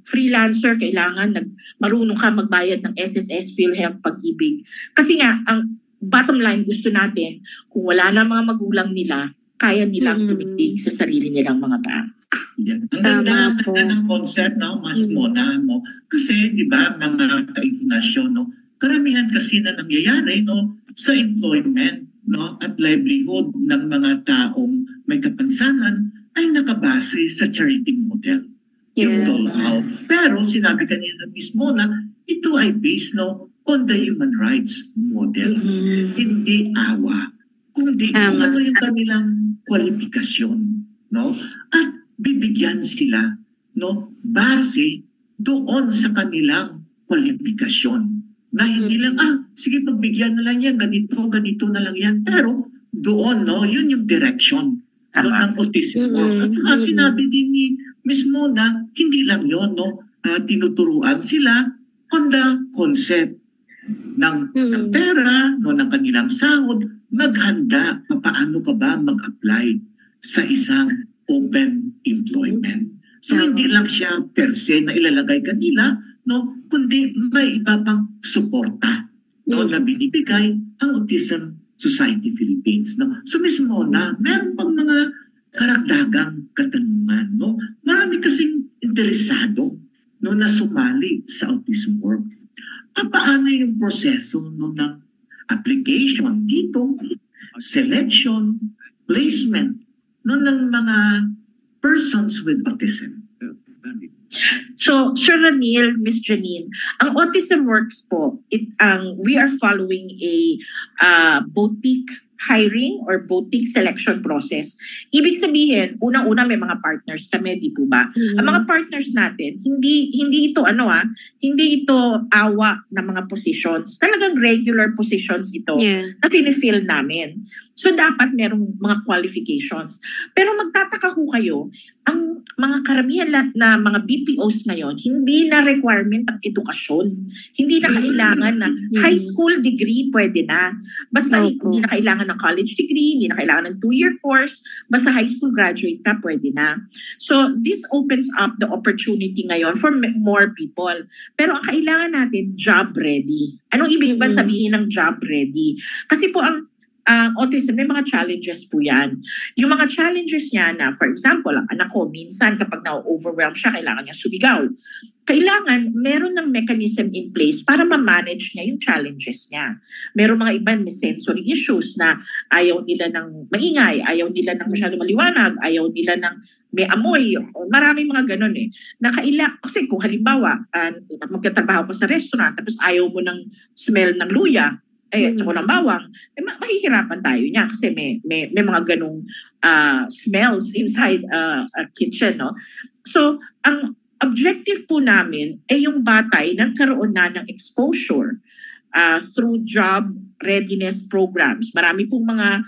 freelancer, kailangan marunong ka magbayad ng SSS, PhilHealth, Pag-ibig. Kasi nga, ang bottom line gusto natin, kung wala na mga magulang nila, kaya nilang tumitig sa sarili nilang mga bata. Yan. Ang ganda ng concept, no? Mas Mona, no? Kasi, di ba, mga ka-internasyon, no? Karamihan kasi na nangyayari, no? Sa employment, no? At livelihood ng mga taong may kapansanan ay nakabase sa charity model. Yung dole-out. Pero, sinabi kanina mismo na ito ay based, no? On the human rights model. Hindi awa. Kundi kung ano yung kanilang kwalifikasyon, no? At bibigyan sila, no, base doon sa kanilang kwalifikasyon. Na hindi lang, sige, pagbigyan na lang yan, ganito na lang yan. Pero doon, no, yun yung direction ng Autism Works. At saka sinabi din ni Ms. Mona, hindi lang yun, no, tinuturuan sila on the concept ng pera, no, ng kanilang sahod, maghanda paano ka ba mag-apply sa isang open employment. So hindi lang siya per se na ilalagay kanila, no, kundi may iba pang suporta, no, na binibigay ang Autism Society Philippines, no. So Ms. Mona, meron pang mga karagdagang katanungan, no. Marami kasing interesado, no, na sumali sa Autism Work. Paano yung proseso, no, ng application dito, selection, placement, no, ng mga persons with autism? So, Sir Ranil, Ms. Janine, ang Autism Works po, we are following a boutique hiring or boutique selection process. Ibig sabihin, unang-una may mga partners kami, di po ba? Ang mga partners natin, hindi ito awa ng mga positions. Talagang regular positions ito na finifill namin. So dapat merong mga qualifications. Pero magtataka ko kayo, ang mga karamihan na mga BPOs ngayon, hindi na requirement ang edukasyon. Hindi na kailangan na high school degree, pwede na. Basta hindi na kailangan ng college degree, hindi na kailangan ng 2-year course, basta high school graduate ka, pwede na. So this opens up the opportunity ngayon for more people. Pero ang kailangan natin, job ready. Anong ibig ba sabihin ng job ready? Kasi po ang autism, may mga challenges po yan. Yung mga challenges niya na, for example, ang anak ko, minsan kapag na-overwhelm siya, kailangan niya sumigaw. Kailangan, meron ng mechanism in place para ma-manage niya yung challenges niya. Meron mga iba may sensory issues na ayaw nila ng maingay, ayaw nila ng masyadong maliwanag, ayaw nila ng may amoy. Maraming mga ganun eh. Kasi kung halimbawa, magkatrabaho ko sa restaurant, tapos ayaw mo ng smell ng luya, tsaka ng bawang, mahihirapan tayo niya kasi may mga ganong smells inside a kitchen, no? So, ang objective po namin ay yung batay nagkaroon na ng exposure through job readiness programs. Marami pong mga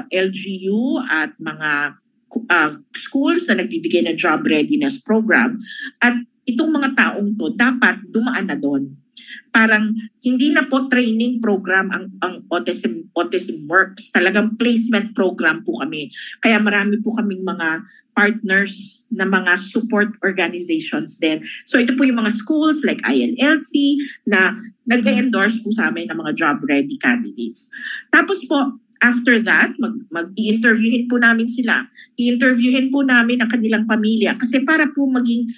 LGU at mga schools na nagbibigay ng job readiness program at itong mga taong to dapat dumaan na doon. Parang hindi na po training program ang Autism Works. Talagang placement program po kami. Kaya marami po kaming mga partners na mga support organizations din. So ito po yung mga schools like INLC na nag-endorse po sa amin ng mga job-ready candidates. Tapos po, after that, mag-i-interviewin po namin sila. I-interviewin po namin ang kanilang pamilya. Kasi para po maging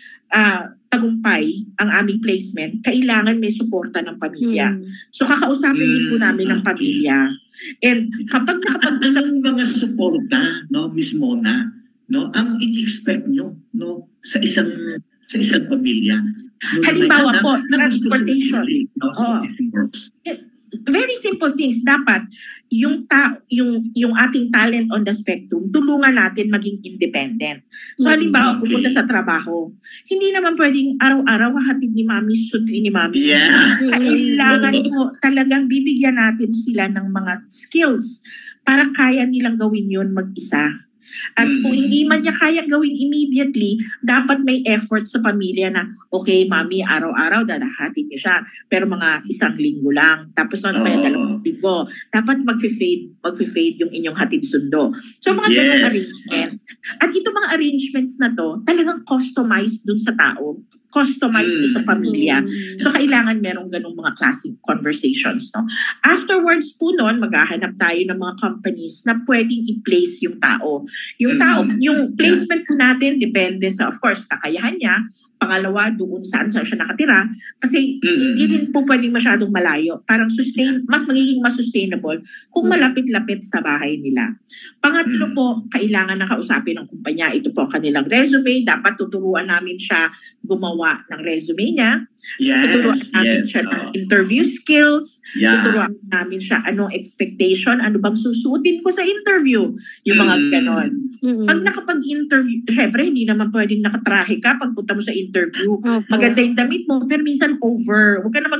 tagumpay ang aming placement, kailangan may suporta ng pamilya. So kakausapin din po namin ng pamilya. And kapag anong mga suporta, no, Miss Mona, no, ang i-expect nyo, no, sa isang pamilya? No, halimbawa po, transportation. Works. Very simple things. Dapat yung ating talent on the spectrum, tulungan natin maging independent. So halimbawa, pupunta sa trabaho, hindi naman pwedeng araw-araw hahatid ni mami, sundin ni mami. Yeah. Kailangan po talagang bibigyan natin sila ng mga skills para kaya nilang gawin yun mag-isa. At kung hindi man niya kaya gawin immediately, dapat may effort sa pamilya na, okay, mami, araw-araw dadahatin niyo siya. Pero mga 1 linggo lang. Tapos kaya 2 linggo. Dapat mag-fade yung inyong hatid sundo. So mga ganung arrangements. At itong mga arrangements na to, talagang customized dun sa tao. Customized dun sa pamilya. So kailangan merong ganung mga classic conversations. No? Afterwards po nun, maghahanap tayo ng mga companies na pwedeng i-place yung tao. Yung placement po natin depende sa, of course, kakayahan niya. Pangalawa, doon saan siya nakatira. Kasi hindi rin po pwedeng masyadong malayo. Parang mas magiging mas sustainable kung malapit-lapit sa bahay nila. Pangatlo po, kailangan na kausapin ng kumpanya. Ito po ang kanilang resume. Dapat tuturuan namin siya gumawa ng resume niya. Tuturuan namin siya ng interview skills. Tuturuan namin siya anong expectation, ano bang susuotin ko sa interview. Yung mga ganon. Pag nakapag-interview, syempre hindi naman pwedeng nakatrahe ka pag punta mo sa interview. Maganda yung damit mo, pero minsan over. Huwag ka na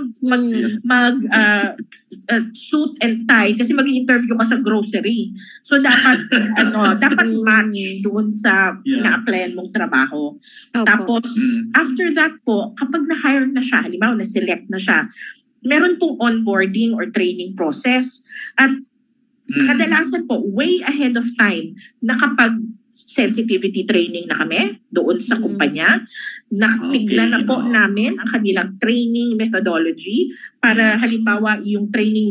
suit and tie kasi mag-interview ka sa grocery. So dapat dapat match doon sa ina-applyan mong trabaho. Tapos after that po, kapag na-hire na siya, halimbawa na-select na siya, meron pong onboarding or training process. At kadalasan po, way ahead of time, nakapag sensitivity training na kami doon sa kumpanya. Natignan na po namin ang kanilang training methodology para halimbawa yung training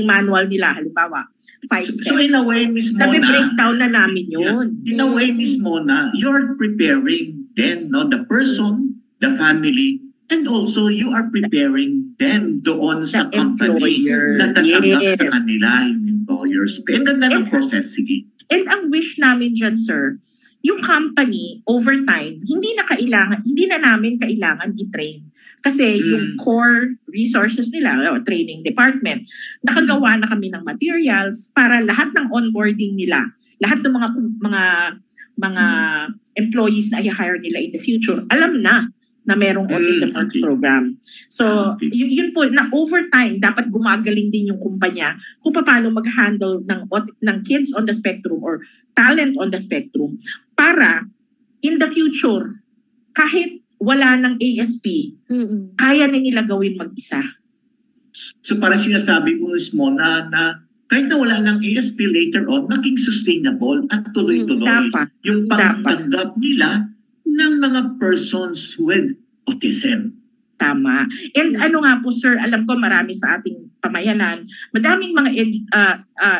manual nila, halimbawa 5 steps. So in a way, Miss Mona, breakdown na namin yun. In a way, Miss Mona, you're preparing then the person, the family, and also you are preparing them doon sa company na tatanggap sa kanila, yung employers. Ang ganda ng process, sige. And ang wish namin dyan, sir, yung company, over time, hindi na namin kailangan i-train. Kasi yung core resources nila, training department, nakagawa na kami ng materials para lahat ng onboarding nila, lahat ng mga employees na i-hire nila in the future, alam na merong Autism Works program. So, yun po, na over time, dapat gumagaling din yung kumpanya kung paano mag-handle ng kids on the spectrum or talent on the spectrum para in the future, kahit wala ng ASP, kaya na nila gawin mag-isa. So, parang sinasabi mo, Ms. Mona, na kahit na wala ng ASP later on, maging sustainable at tuloy-tuloy yung pagtanggap nila ng mga persons with autism. Tama. And ano nga po, sir, alam ko marami sa ating pamayanan, madaming mga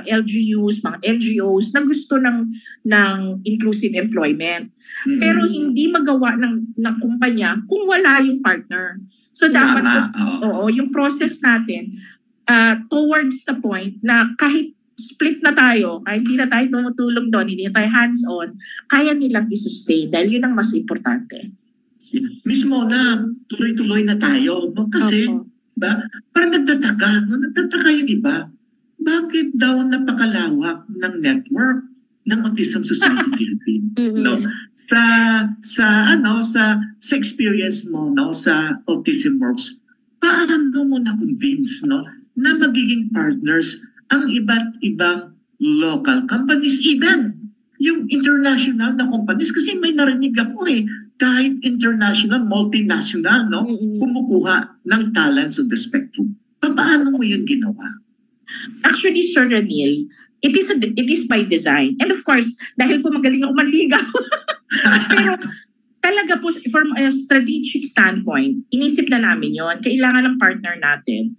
LGUs, mga NGOs na gusto ng inclusive employment. Pero hindi magawa ng kumpanya kung wala yung partner. So dapat yung process natin towards the point na kahit split na tayo, kahit hindi na tayo tumutulong doon, hindi na tayo hands-on, kaya nilang i-sustain dahil yun ang mas importante. Miss Mona, tuloy-tuloy na tayo. No? Kasi Diba? Parang nagtataka yung iba. Bakit daw napakalawak ng network ng Autism Society Philippines? No? Sa experience mo, no, sa Autism Works, paano mo na-convince, no, na magiging partners ang iba't ibang local companies, even yung international na companies, kasi may narinig ako kahit international, multinational, no, kumukuha ng talents of the spectrum. Paano mo yun ginawa? Actually, Sir Ranil, it is by design. And of course, dahil po magaling ako manligaw. Pero talaga po, from a strategic standpoint, inisip na namin yon. Kailangan ng partner natin,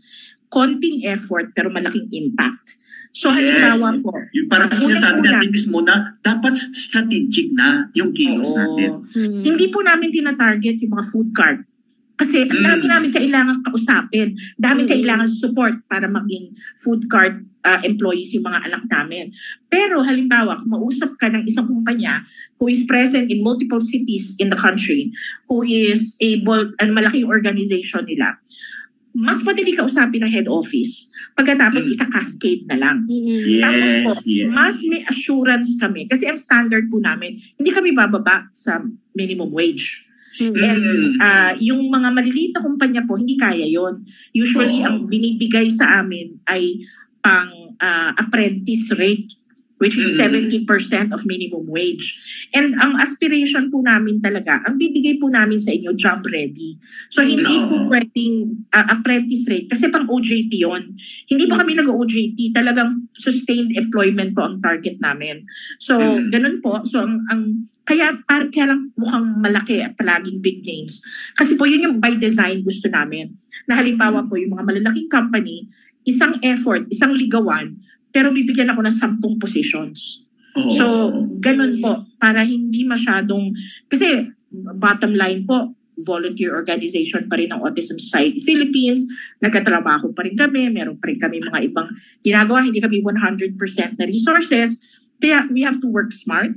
konting effort pero malaking impact. So, halimbawa po. Yung parang sinasabi natin mismo na dapat strategic na yung kilos natin. Hindi po namin tinatarget yung mga food cart. Kasi ang dami namin kailangan kausapin. Dami kailangan support para maging food cart employees yung mga anak namin. Pero halimbawa, kung mausap ka ng isang kumpanya who is present in multiple cities in the country, who is able, malaking organization nila, mas madali kausapin ng head office. Pagkatapos ika-cascade na lang. Tapos po, mas may assurance kami. Kasi ang standard po namin, hindi kami bababa sa minimum wage. And yung mga maliliit na kumpanya po, hindi kaya yon. Usually, ang binibigay sa amin ay pang apprentice rate, which is 70% of minimum wage. And ang aspiration po namin talaga, ang bibigay po namin sa inyo, job ready. So hindi po pwedeng apprentice rate, kasi pang OJT yon. Hindi po kami nag-OJT, talagang sustained employment po ang target namin. So ganun po. So kaya lang mukhang malaki at palaging big names. Kasi po yun yung by design gusto namin. Na halimbawa po yung mga malalaking company, isang effort, isang ligawan, pero bibigyan ako ng 10 positions. So, ganun po. Para hindi masyadong, kasi bottom line po, volunteer organization pa rin ng Autism Society Philippines. Nagkatrabaho pa rin kami. Meron pa rin kami mga ibang ginagawa. Hindi kami 100% na resources. Kaya we have to work smart.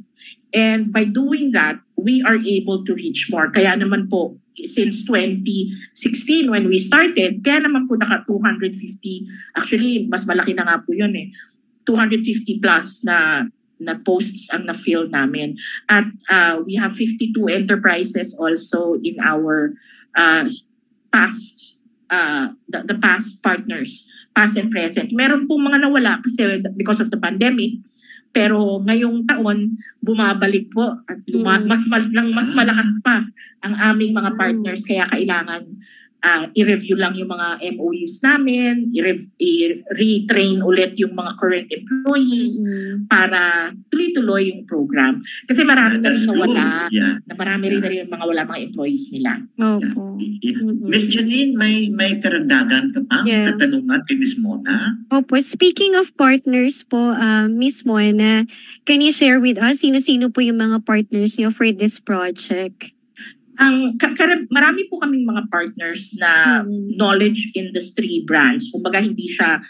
And by doing that, we are able to reach more. Kaya naman po, since 2016 when we started, kaya naman po naka 250, actually mas malaki na nga po yun 250 plus na posts ang na-fill namin. At we have 52 enterprises also in our past the past partners, past and present. Meron pong mga nawala kasi because of the pandemic. Pero ngayong taon, bumabalik po at mas malakas pa ang aming mga partners. Kaya kailangan i-review lang yung mga MOUs namin, i-retrain ulit yung mga current employees para tuloy-tuloy yung program. Kasi marami na rin nawala, na marami rin na rin mga employees nila. Miss Janine, may karagdagan ka pa? Katanungan kay Miss Mona? Opo. Speaking of partners po, Miss Mona, can you share with us sino-sino po yung mga partners niyo for this project? Marami po kaming mga partners na knowledge industry brands. Kumbaga hindi siya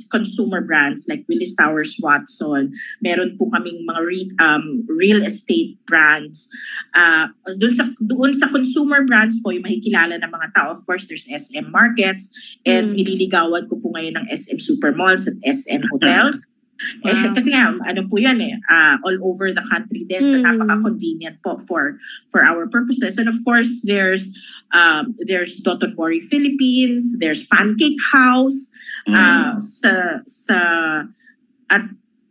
consumer brands like Willis Towers Watson. Meron po kaming mga real estate brands. Doon sa consumer brands po, yung makikilala ng mga tao, of course, there's SM Markets and nililigawan ko po ngayon ng SM Supermalls at SM Hotels. Kasi nga, ano po yan all over the country din. So napaka-convenient po for our purposes. And of course, there's Dotonbori Philippines, there's Pancake House, at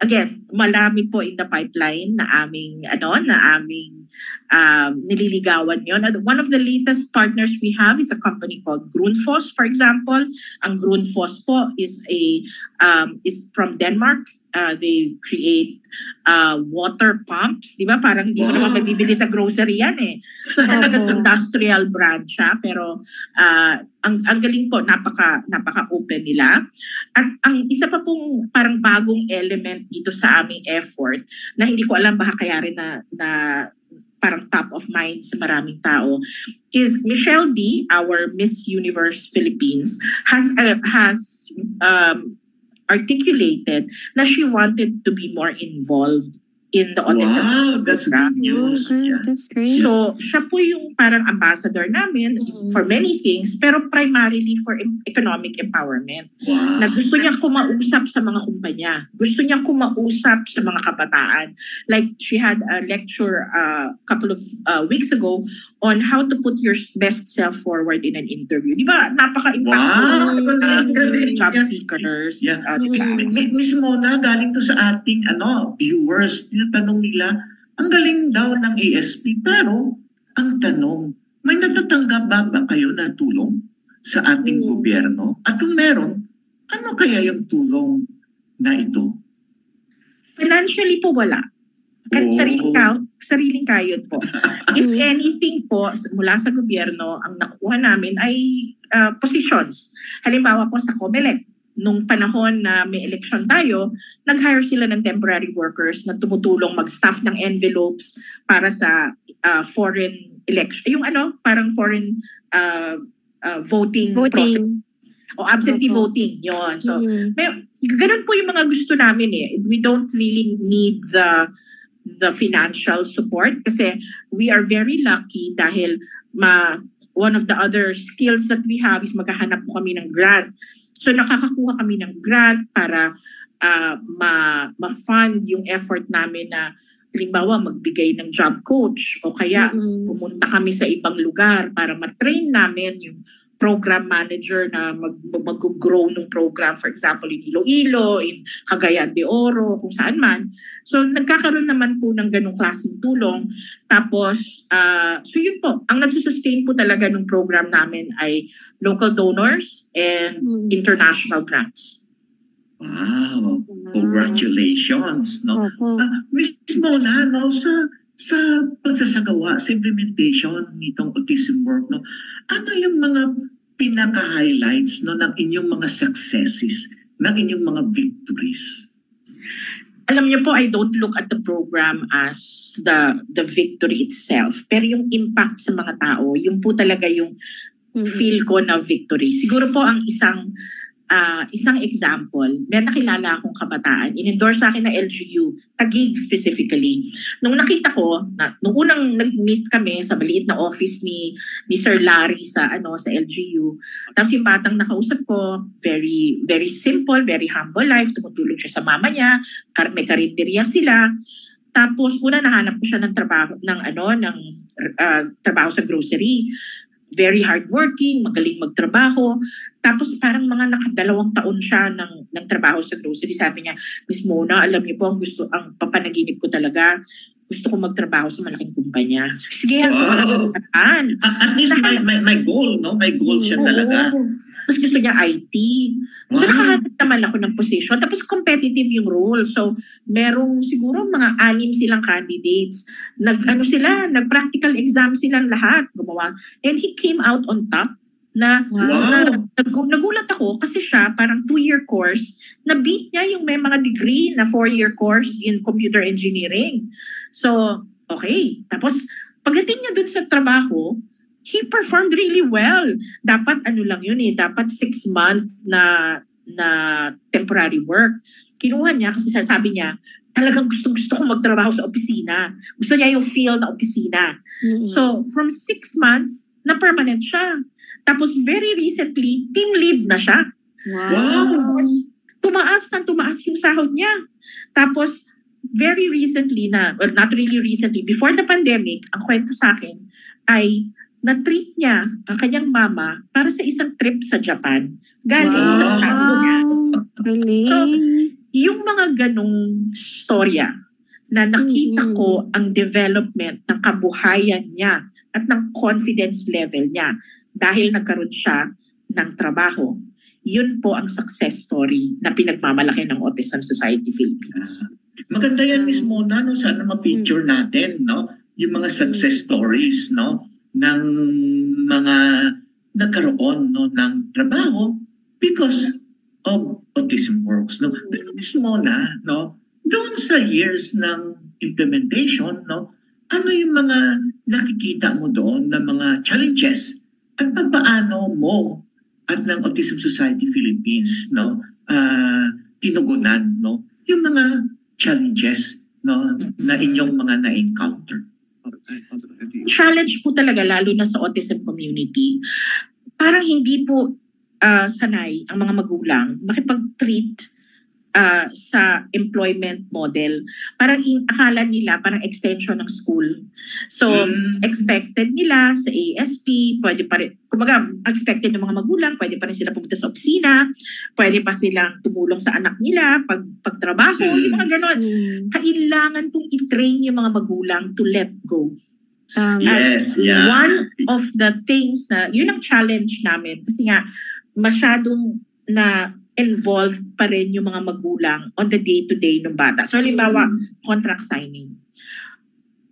again, marami po in the pipeline na aming nililigawan yon. One of the latest partners we have is a company called Grundfos, for example. Ang Grundfos po is from Denmark. They create water pumps, di ba? Parang hindi mo naman mabibili sa grocery yan So talagang industrial brand siya, pero ang galing po, napaka-open nila. At ang isa pa pong parang bagong element dito sa aming effort na hindi ko alam baka kaya rin na parang top of mind sa maraming tao is Michelle D, our Miss Universe Philippines, has articulated na she wanted to be more involved in the autism Wow, that's program. good news. Yeah. That's great. So, siya po yung parang ambassador namin for many things, pero primarily for economic empowerment. Wow. Na gusto niya kumausap sa mga kumpanya. Gusto niya kumausap sa mga kabataan. Like, she had a lecture a couple of weeks ago on how to put your best self forward in an interview. Di ba? Napaka-impactful. Wow. Job seekers. Yeah. Diba? Miss Mona, galing to sa ating viewers, tinatanong nila, ang galing daw ng ASP, pero ang tanong, may natatanggap ba kayo na tulong sa ating gobyerno? At kung meron, ano kaya yung tulong na ito? Financially po wala. Sariling kayod po. If anything po, mula sa gobyerno, ang nakuha namin ay positions. Halimbawa po sa COMELEC, nung panahon na may election tayo, nag-hire sila ng temporary workers na tumutulong mag-staff ng envelopes para sa foreign election. Yung parang foreign voting process. O absentee voting, yon. So, ganun po yung mga gusto namin eh. We don't really need the financial support kasi we are very lucky dahil one of the other skills that we have is maghahanap po kami ng grant. So nakakakuha kami ng grant para ma-fund yung effort namin na halimbawa magbigay ng job coach o kaya pumunta kami sa ibang lugar para ma-train namin yung program manager na mag-grow ng program, for example, in Iloilo, in Cagayan de Oro, kung saan man. So, nagkakaroon naman po ng ganong klaseng tulong. Tapos, so yun po, ang nagsusustain po talaga ng program namin ay local donors and international grants. Wow! Congratulations! No? Miss Mona, no, sa pagsasagawa, sa implementation nitong autism work, no, ano yung mga pinaka-highlights no, ng inyong mga successes, ng inyong mga victories? Alam niyo po, I don't look at the program as the victory itself. Pero yung impact sa mga tao, yung po talaga yung feel ko na victory. Siguro po ang isang example, may nakilala akong kabataan, in-endorse sa akin na LGU, Taguig specifically. Nung nakita ko, nung unang nag-meet kami sa maliit na office ni Sir Larry sa LGU, tapos yung batang nakausap ko, very very simple, very humble life, tumutulong siya sa mama niya, may karinderya sila. Tapos una nahanap ko siya ng trabaho trabaho sa grocery. Very hardworking, magaling magtrabaho. Tapos parang mga nakadalawang taon siya ng trabaho sa grocery. Sabi niya, Miss Mona, alam niyo po, ang papanaginip ko talaga, gusto ko magtrabaho sa malaking kumpanya. Sige, At least may goal, no? May goal siya talaga. Tapos gusto niya IT. So nakahanap naman ako ng position. Tapos competitive yung role. So merong siguro mga 6 silang candidates. Nag-practical exam silang lahat. Gumawa. And he came out on top. Nagulat ako kasi siya parang 2-year course na beat niya yung may mga degree na 4-year course in computer engineering. So, okay. Tapos pagdating niya dun sa trabaho, he performed really well. Dapat dapat 6 months na temporary work. Kinuha niya kasi sabi niya, talagang gusto ko magtrabaho sa opisina. Gusto niya yung feel na opisina. So, from 6 months, na permanent siya. Tapos very recently, team lead na siya. Wow! Tapos, tumaas yung sahod niya. Tapos, very recently not really recently, before the pandemic, ang kwento sa akin ay na-treat niya ang kanyang mama para sa isang trip sa Japan. Galing sa family niya. So, yung mga ganong storya na nakita ko ang development ng kabuhayan niya at ng confidence level niya dahil nagkaroon siya ng trabaho. Yun po ang success story na pinagmamalaki ng Autism Society Philippines. Maganda yan, Miss Mona, no? Sana ma-feature natin, no? Yung mga success stories, no? Ng mga nagkaroon, no, ng trabaho because of autism works, no? Pero Miss Mona, no, doon sa years ng implementation, no, ano yung mga nakikita mo doon na mga challenges at paano mo at ng Autism Society Philippines, no, tinugunan, no, yung mga challenges no, na inyong mga na-encounter? Challenge po talaga, lalo na sa autism community. Parang hindi po sanay ang mga magulang makipag-treat sa employment model. Parang akala nila parang extension ng school. So, expected nila sa ASP, pwede pa rin, kumbaga, expected ng mga magulang, pwede pa rin sila pumunta sa opisina, pwede pa silang tumulong sa anak nila, pagtrabaho, yung mga ganon. Kailangan pong i-train yung mga magulang to let go. Yes, yeah. One of the things na, yun ang challenge namin. Kasi nga, masyadong na involved pa rin yung mga magulang on the day-to-day ng bata. So, halimbawa, contract signing.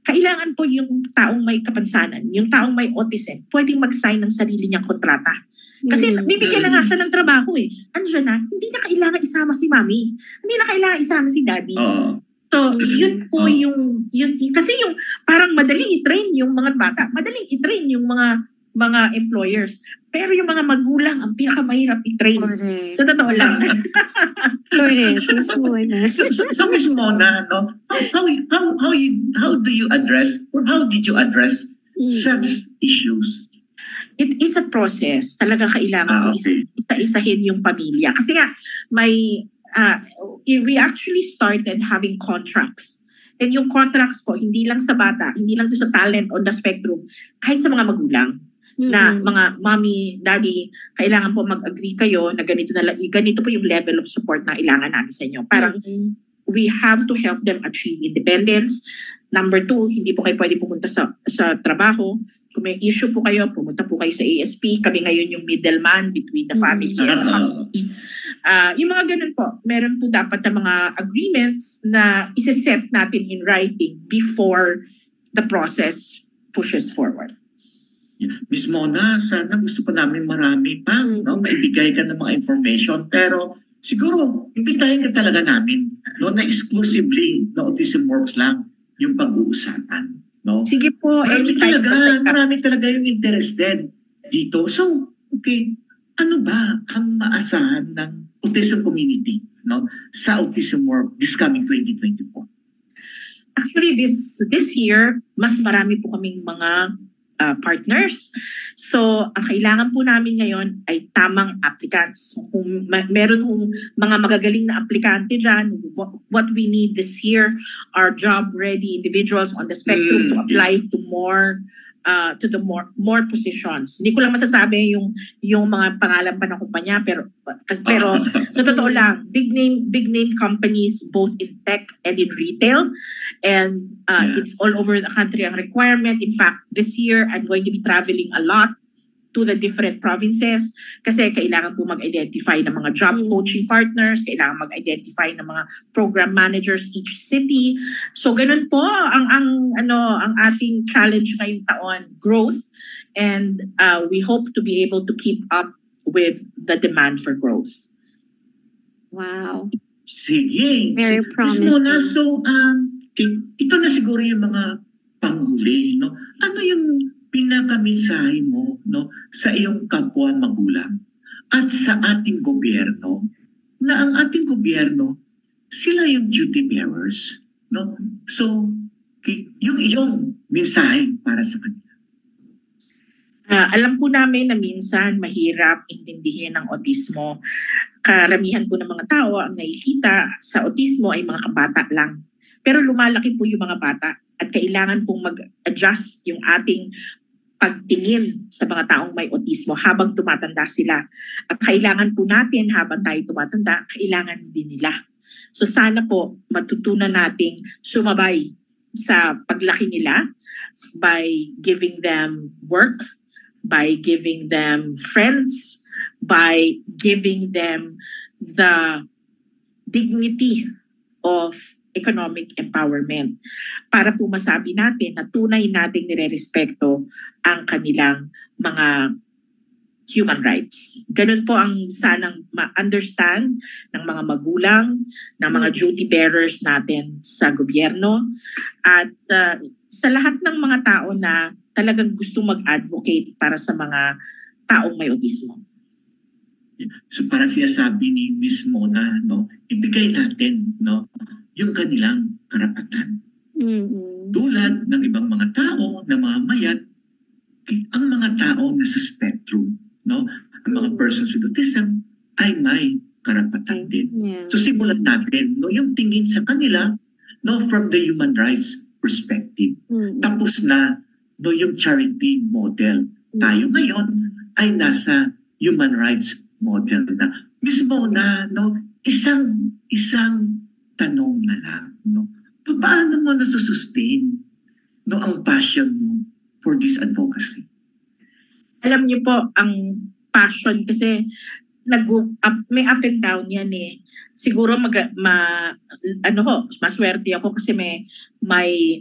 Kailangan po yung taong may kapansanan, yung taong may autism, pwedeng mag-sign ng sarili niyang kontrata. Kasi bibigyan na nga siya ng trabaho eh. Andiyan na, hindi na kailangan isama si mami. Hindi na kailangan isama si daddy. So, yun po yun, kasi yung parang madaling i-train yung mga bata, madaling i-train yung mga employers. Pero yung mga magulang ang pinakamahirap i-train. So, totoo lang. So Ms. Mona, no, how do you address, or how did you address such issues? It is a process. Talaga kailangan isa-isahin yung pamilya. Kasi nga, we actually started having contracts. And yung contracts po, hindi lang sa bata, hindi lang doon sa talent on the spectrum, kahit sa mga magulang. Na mga mommy, daddy, kailangan po mag-agree kayo na ganito po yung level of support na kailangan namin sa inyo. Parang we have to help them achieve independence. Number 2, hindi po kayo pwede pumunta sa trabaho. Kung may issue po kayo, pumunta po kayo sa ASP. Kami ngayon yung middleman between the family and the company. Yung mga ganun po, meron po dapat na mga agreements na isa-set natin in writing before the process pushes forward. Ms. Mona, sana gusto pa namin marami pa, no? Maibigay ka ng mga information, pero siguro, imbitahin ka talaga namin, no? Na exclusively na Autism Works lang yung pag-uusapan. No? Sige po, marami talaga yung interested dito. So, okay, ano ba ang maasahan ng autism community, no, sa Autism Works this coming 2024? Actually, this year, mas marami po kaming mga partners. So, ang kailangan po namin ngayon ay tamang applicants. So, kung meron mga magagaling na aplikante dyan, what we need this year are job-ready individuals on the spectrum to apply to more positions. Hindi ko lang masasabi yung mga pangalan pa ng kumpanya, pero sa totoo lang, big name companies both in tech and in retail, and it's all over the country ang requirement. In fact, this year I'm going to be traveling a lot to the different provinces kasi kailangan po mag-identify ng mga job coaching partners, kailangan mag-identify ng mga program managers each city. So ganun po ang ating challenge ngayong taon, growth, and we hope to be able to keep up with the demand for growth. Wow. Sige. Very promising. Mona, so ito na siguro yung mga panghuli, no? Ano yung pinakamensahe mo, no, sa iyong kapwa magulang at sa ating gobyerno, na ang ating gobyerno, sila yung duty bearers, no? So, yung iyong mensahe para sa kanila. Alam po namin na minsan mahirap intindihin ang autismo. Karamihan po ng mga tao ang nakikita sa autismo ay mga kabata lang. Pero lumalaki po yung mga bata at kailangan pong mag-adjust yung ating pagtingin sa mga taong may autismo habang tumatanda sila. At kailangan po natin habang tayo tumatanda, kailangan din nila. So sana po matutunan nating sumabay sa paglaki nila by giving them work, by giving them friends, by giving them the dignity of economic empowerment para po masabi natin na tunay nating nire-respeto ang kanilang mga human rights. Ganun po ang sanang ma-understand ng mga magulang, ng mga duty bearers natin sa gobyerno at sa lahat ng mga tao na talagang gusto mag-advocate para sa mga taong may autismo. So parang sinasabi ni Ms. Mona, no, ibigay natin, no, yung kanilang karapatan. Tulad ng ibang mga tao na mamamayan, ang mga tao na sa spectrum, no? Ang mga persons with autism ay may karapatan din. So simulan natin no, yung tingin sa kanila no, from the human rights perspective. Tapos na no, yung charity model. Tayo ngayon ay nasa human rights model na. Mismo na no, isang tanong na lang. No? Paano mo nasusustain no, ang passion mo for this advocacy? Alam niyo po, ang passion kasi may up and down yan eh. Siguro maswerte ako kasi may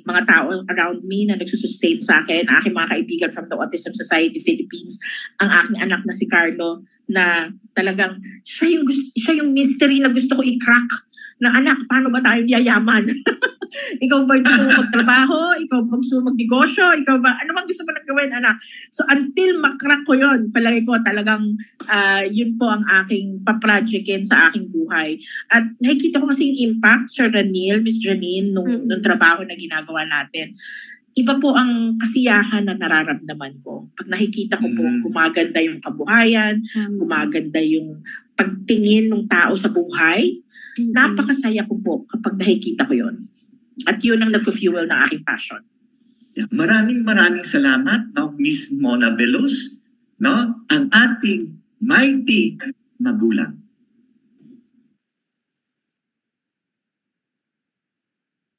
mga tao around me na nagsusustain sa akin. Aking mga kaibigan from the Autism Society Philippines, ang aking anak na si Carlo, na talagang siya yung mystery na gusto ko i-crack. Na anak, paano ba tayo yayaman? Ikaw ba gusto mo magtrabaho? Ikaw ba gusto mo magnegosyo? Ikaw ba, ano bang gusto mo nang gawin, anak? So until makrack ko yun, palagi ko talagang yun po ang aking paprojectin sa aking buhay. At nakikita ko kasi yung impact, Sir Raniel, Miss Janine, nung trabaho na ginagawa natin. Iba po ang kasiyahan na nararamdaman ko. Pag nakikita ko po, gumaganda yung kabuhayan, gumaganda yung pagtingin ng tao sa buhay, napakasaya ko po kapag nakikita ko yun. At yun ang nag-fuel ng aking passion. Maraming salamat, no, Miss Mona Veloz, no, ang ating mighty magulang.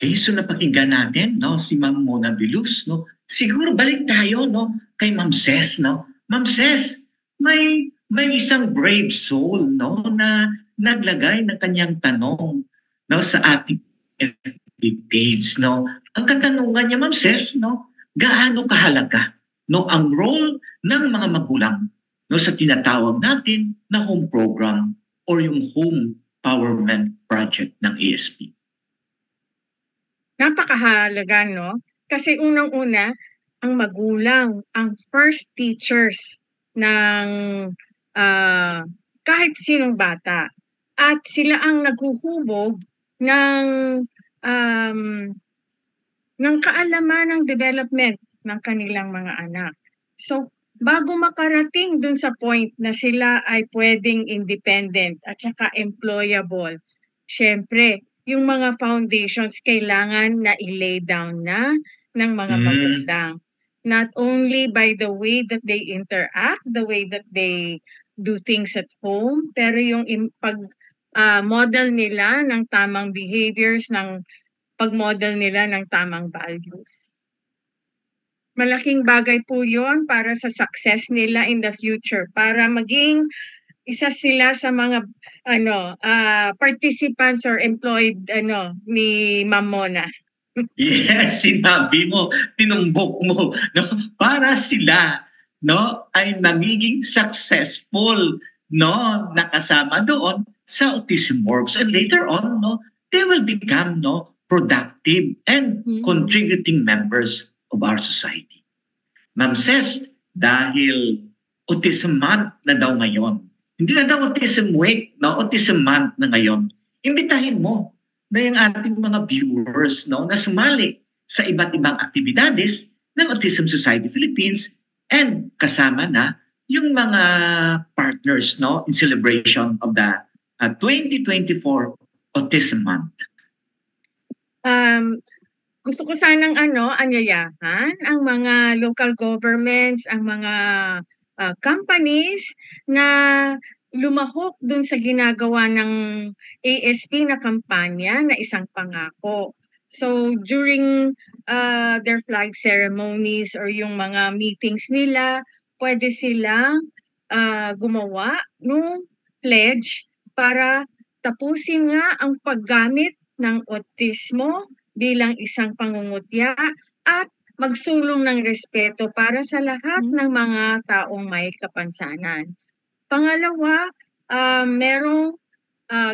Okay, so napakinggan natin no, si Ma'am Mona Veloz. No? Siguro balik tayo no, kay Ma'am Ces. No? Ma'am Ces, may isang brave soul no, na naglagay ng kanyang tanong no, sa ating FB page. No? Ang katanungan niya, Ma'am Ces, no, gaano kahalaga no, ang role ng mga magulang no, sa tinatawag natin na home program or yung home empowerment project ng ASP? Napakahalaga, no? Kasi unang-una, ang magulang, ang first teachers ng kahit sinong bata. At sila ang naghuhubog ng kaalaman ng development ng kanilang mga anak. So, bago makarating dun sa point na sila ay pwedeng independent at saka employable, syempre, yung mga foundations kailangan na i-lay down na ng mga magulang. Not only by the way that they interact, the way that they do things at home, pero yung pag-model nila ng tamang behaviors, ng pag-model nila ng tamang values. Malaking bagay po yun para sa success nila in the future, para maging isa sila sa mga participants or employed ni Ma'am Mona. Yes, sinabi mo, tinumbok mo, no? Para sila no ay magiging successful no nakasama doon sa Autism Works, and later on no they will become no productive and contributing members of our society. Ma'am Ces, dahil Autism Month na daw ngayon, hindi na daw Autism Week, no? Autism Month na ngayon. Imbitahin mo na yung ating mga viewers no, na sumali sa iba't ibang aktibidades ng Autism Society Philippines and kasama na yung mga partners no, in celebration of the 2024 Autism Month. Gusto ko sanang anyayahan ang mga local governments, ang mga companies na lumahok dun sa ginagawa ng ASP na kampanya na isang pangako. So during their flag ceremonies or yung mga meetings nila, pwede silang gumawa ng pledge para tapusin nga ang paggamit ng autismo bilang isang pangungutya at magsulong ng respeto para sa lahat ng mga taong may kapansanan. Pangalawa, merong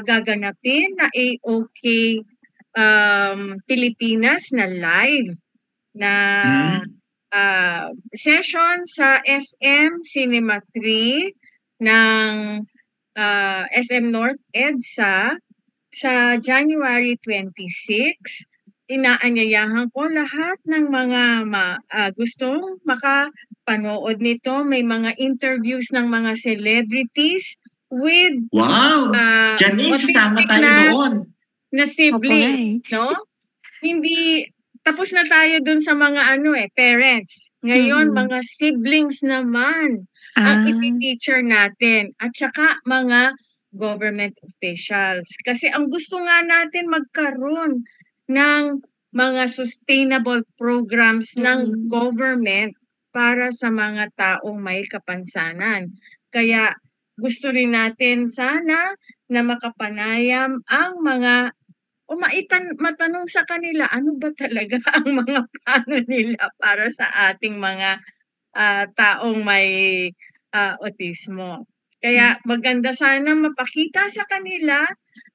gaganapin na AOK Pilipinas na live na session sa SM Cinema 3 ng SM North EDSA sa January 26 inaanyayahan ko lahat ng mga gustong makapanood nito. May mga interviews ng mga celebrities with Wow! Janine, sasama autistic tayo doon. na siblings, no? Hindi, tapos na tayo dun sa mga parents. Ngayon, mga siblings naman ang iti-teacher natin. At saka mga government officials. Kasi ang gusto nga natin magkaroon ng mga sustainable programs ng government para sa mga taong may kapansanan. Kaya gusto rin natin sana na makapanayam ang mga matanong sa kanila ano ba talaga ang mga plano nila para sa ating mga taong may autismo. Kaya maganda sana mapakita sa kanila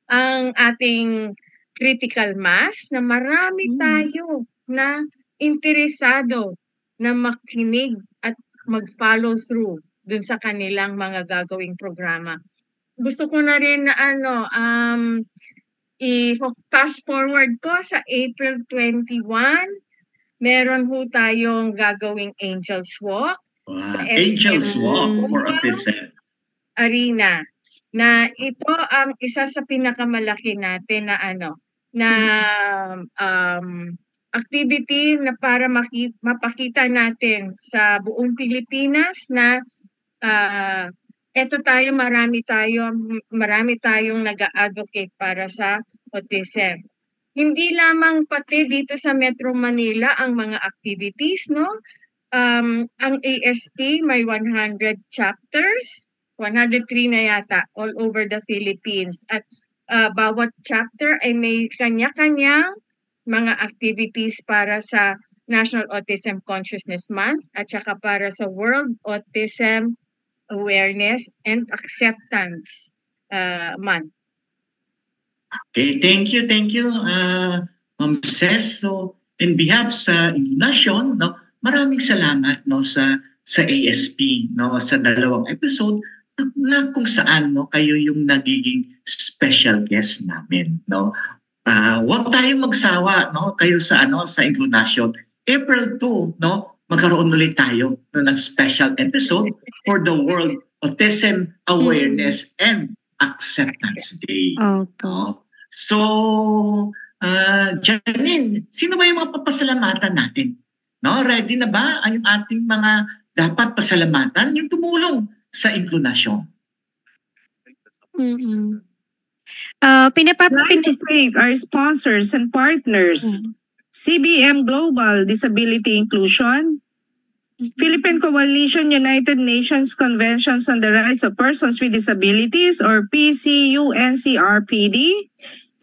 ang ating critical mass na marami tayo na interesado na makinig at mag-follow through dun sa kanilang mga gagawing programa. Gusto ko na rin na i-fast forward ko sa April 21, meron ho tayong gagawing Angels Walk. Wow. Angels Walk for Autism Arena. Na ito ang isa sa pinakamalaki natin na activity na para mapakita natin sa buong Pilipinas na marami tayong nag-advocate para sa autism. Hindi lamang pati dito sa Metro Manila ang mga activities, no? Ang ASP may 100 chapters, 103 na yata all over the Philippines. At bawat chapter ay may kanya-kanyang mga activities para sa National Autism Consciousness Month at saka para sa World Autism Awareness and Acceptance Month. Okay, thank you, Ma'am Ces. So, in behalf sa Indonesian, maraming salamat sa ASP sa dalawang episode na kung saan kayo yung nagiging special guest namin. Huwag tayong magsawa kayo sa Indonesian. April 2, magkaroon ulit tayo ng special episode for the World Autism Awareness and Acceptance Day. So, Janine, sino ba yung mga papasalamatan natin? Ready na ba ang ating mga dapat pasalamatan? Yung tumulong sa inklusyon. To thank our sponsors and partners, CBM Global Disability Inclusion, Philippine Coalition United Nations Conventions on the Rights of Persons with Disabilities or PCUNCRPD,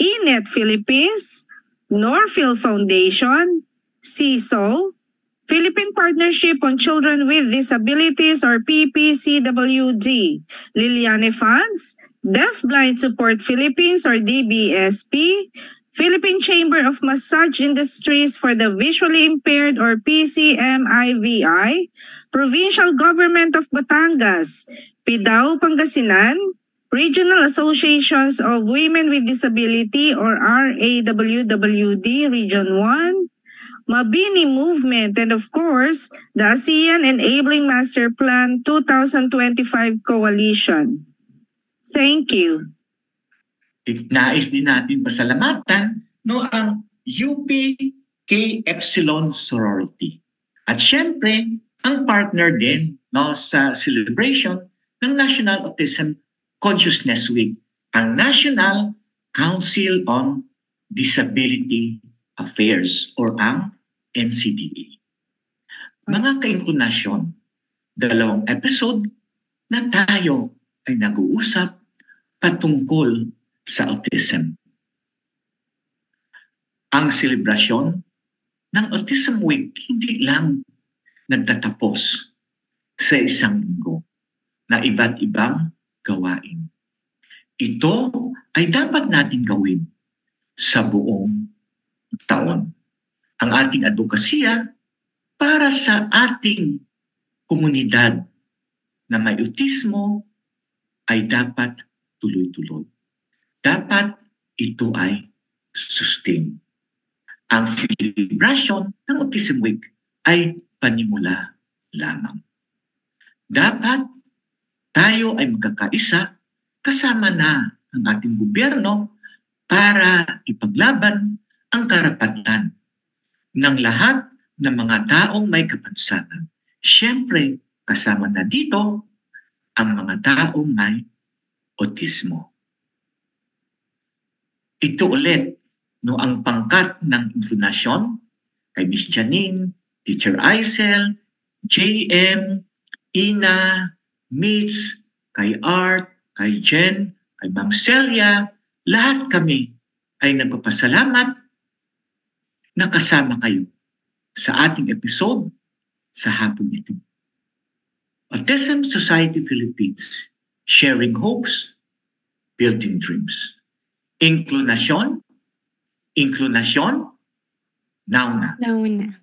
ENET Philippines, Norfield Foundation, CISO, Philippine Partnership on Children with Disabilities or PPCWD, Liliane Funds, Deafblind Support Philippines or DBSP, Philippine Chamber of Massage Industries for the Visually Impaired or PCMIVI, Provincial Government of Batangas, PIDAO Pangasinan, Regional Associations of Women with Disability or RAWWD Region 1, Mabini Movement, and of course, the ASEAN Enabling Master Plan 2025 Coalition. Thank you. Nais din natin pasalamatan ang UPK Epsilon Sorority. At syempre, ang partner din sa celebration ng National Autism Consciousness Week, ang National Council on Disability Affairs or ang NCDA. Mga ka-inklusyon, dalawang episode na tayo ay nag-uusap patungkol sa autism. Ang selebrasyon ng Autism Week hindi lang nagtatapos sa isang linggo na iba't ibang gawain. Ito ay dapat natin gawin sa buong taon. Ang ating advokasya para sa ating komunidad na may autismo ay dapat tuloy-tuloy. Dapat ito ay sustain. Ang celebration ng Autism Week ay panimula lamang. Dapat tayo ay magkakaisa kasama na ang ating gobyerno para ipaglaban ang karapatan ng lahat ng mga taong may kapansanan. Siyempre, kasama na dito ang mga taong may autismo. Ito ulit, no, ang pangkat ng intonasyon kay Miss Janine, Teacher Aisel, JM, Ina, Mitch, kay Art, kay Jen, kay Ma'am Celia, lahat kami ay nagpapasalamat na kasama kayo sa ating episode sa hapon ito. Autism Society Philippines, sharing hopes, building dreams. Inclinasyon, now na. Now na.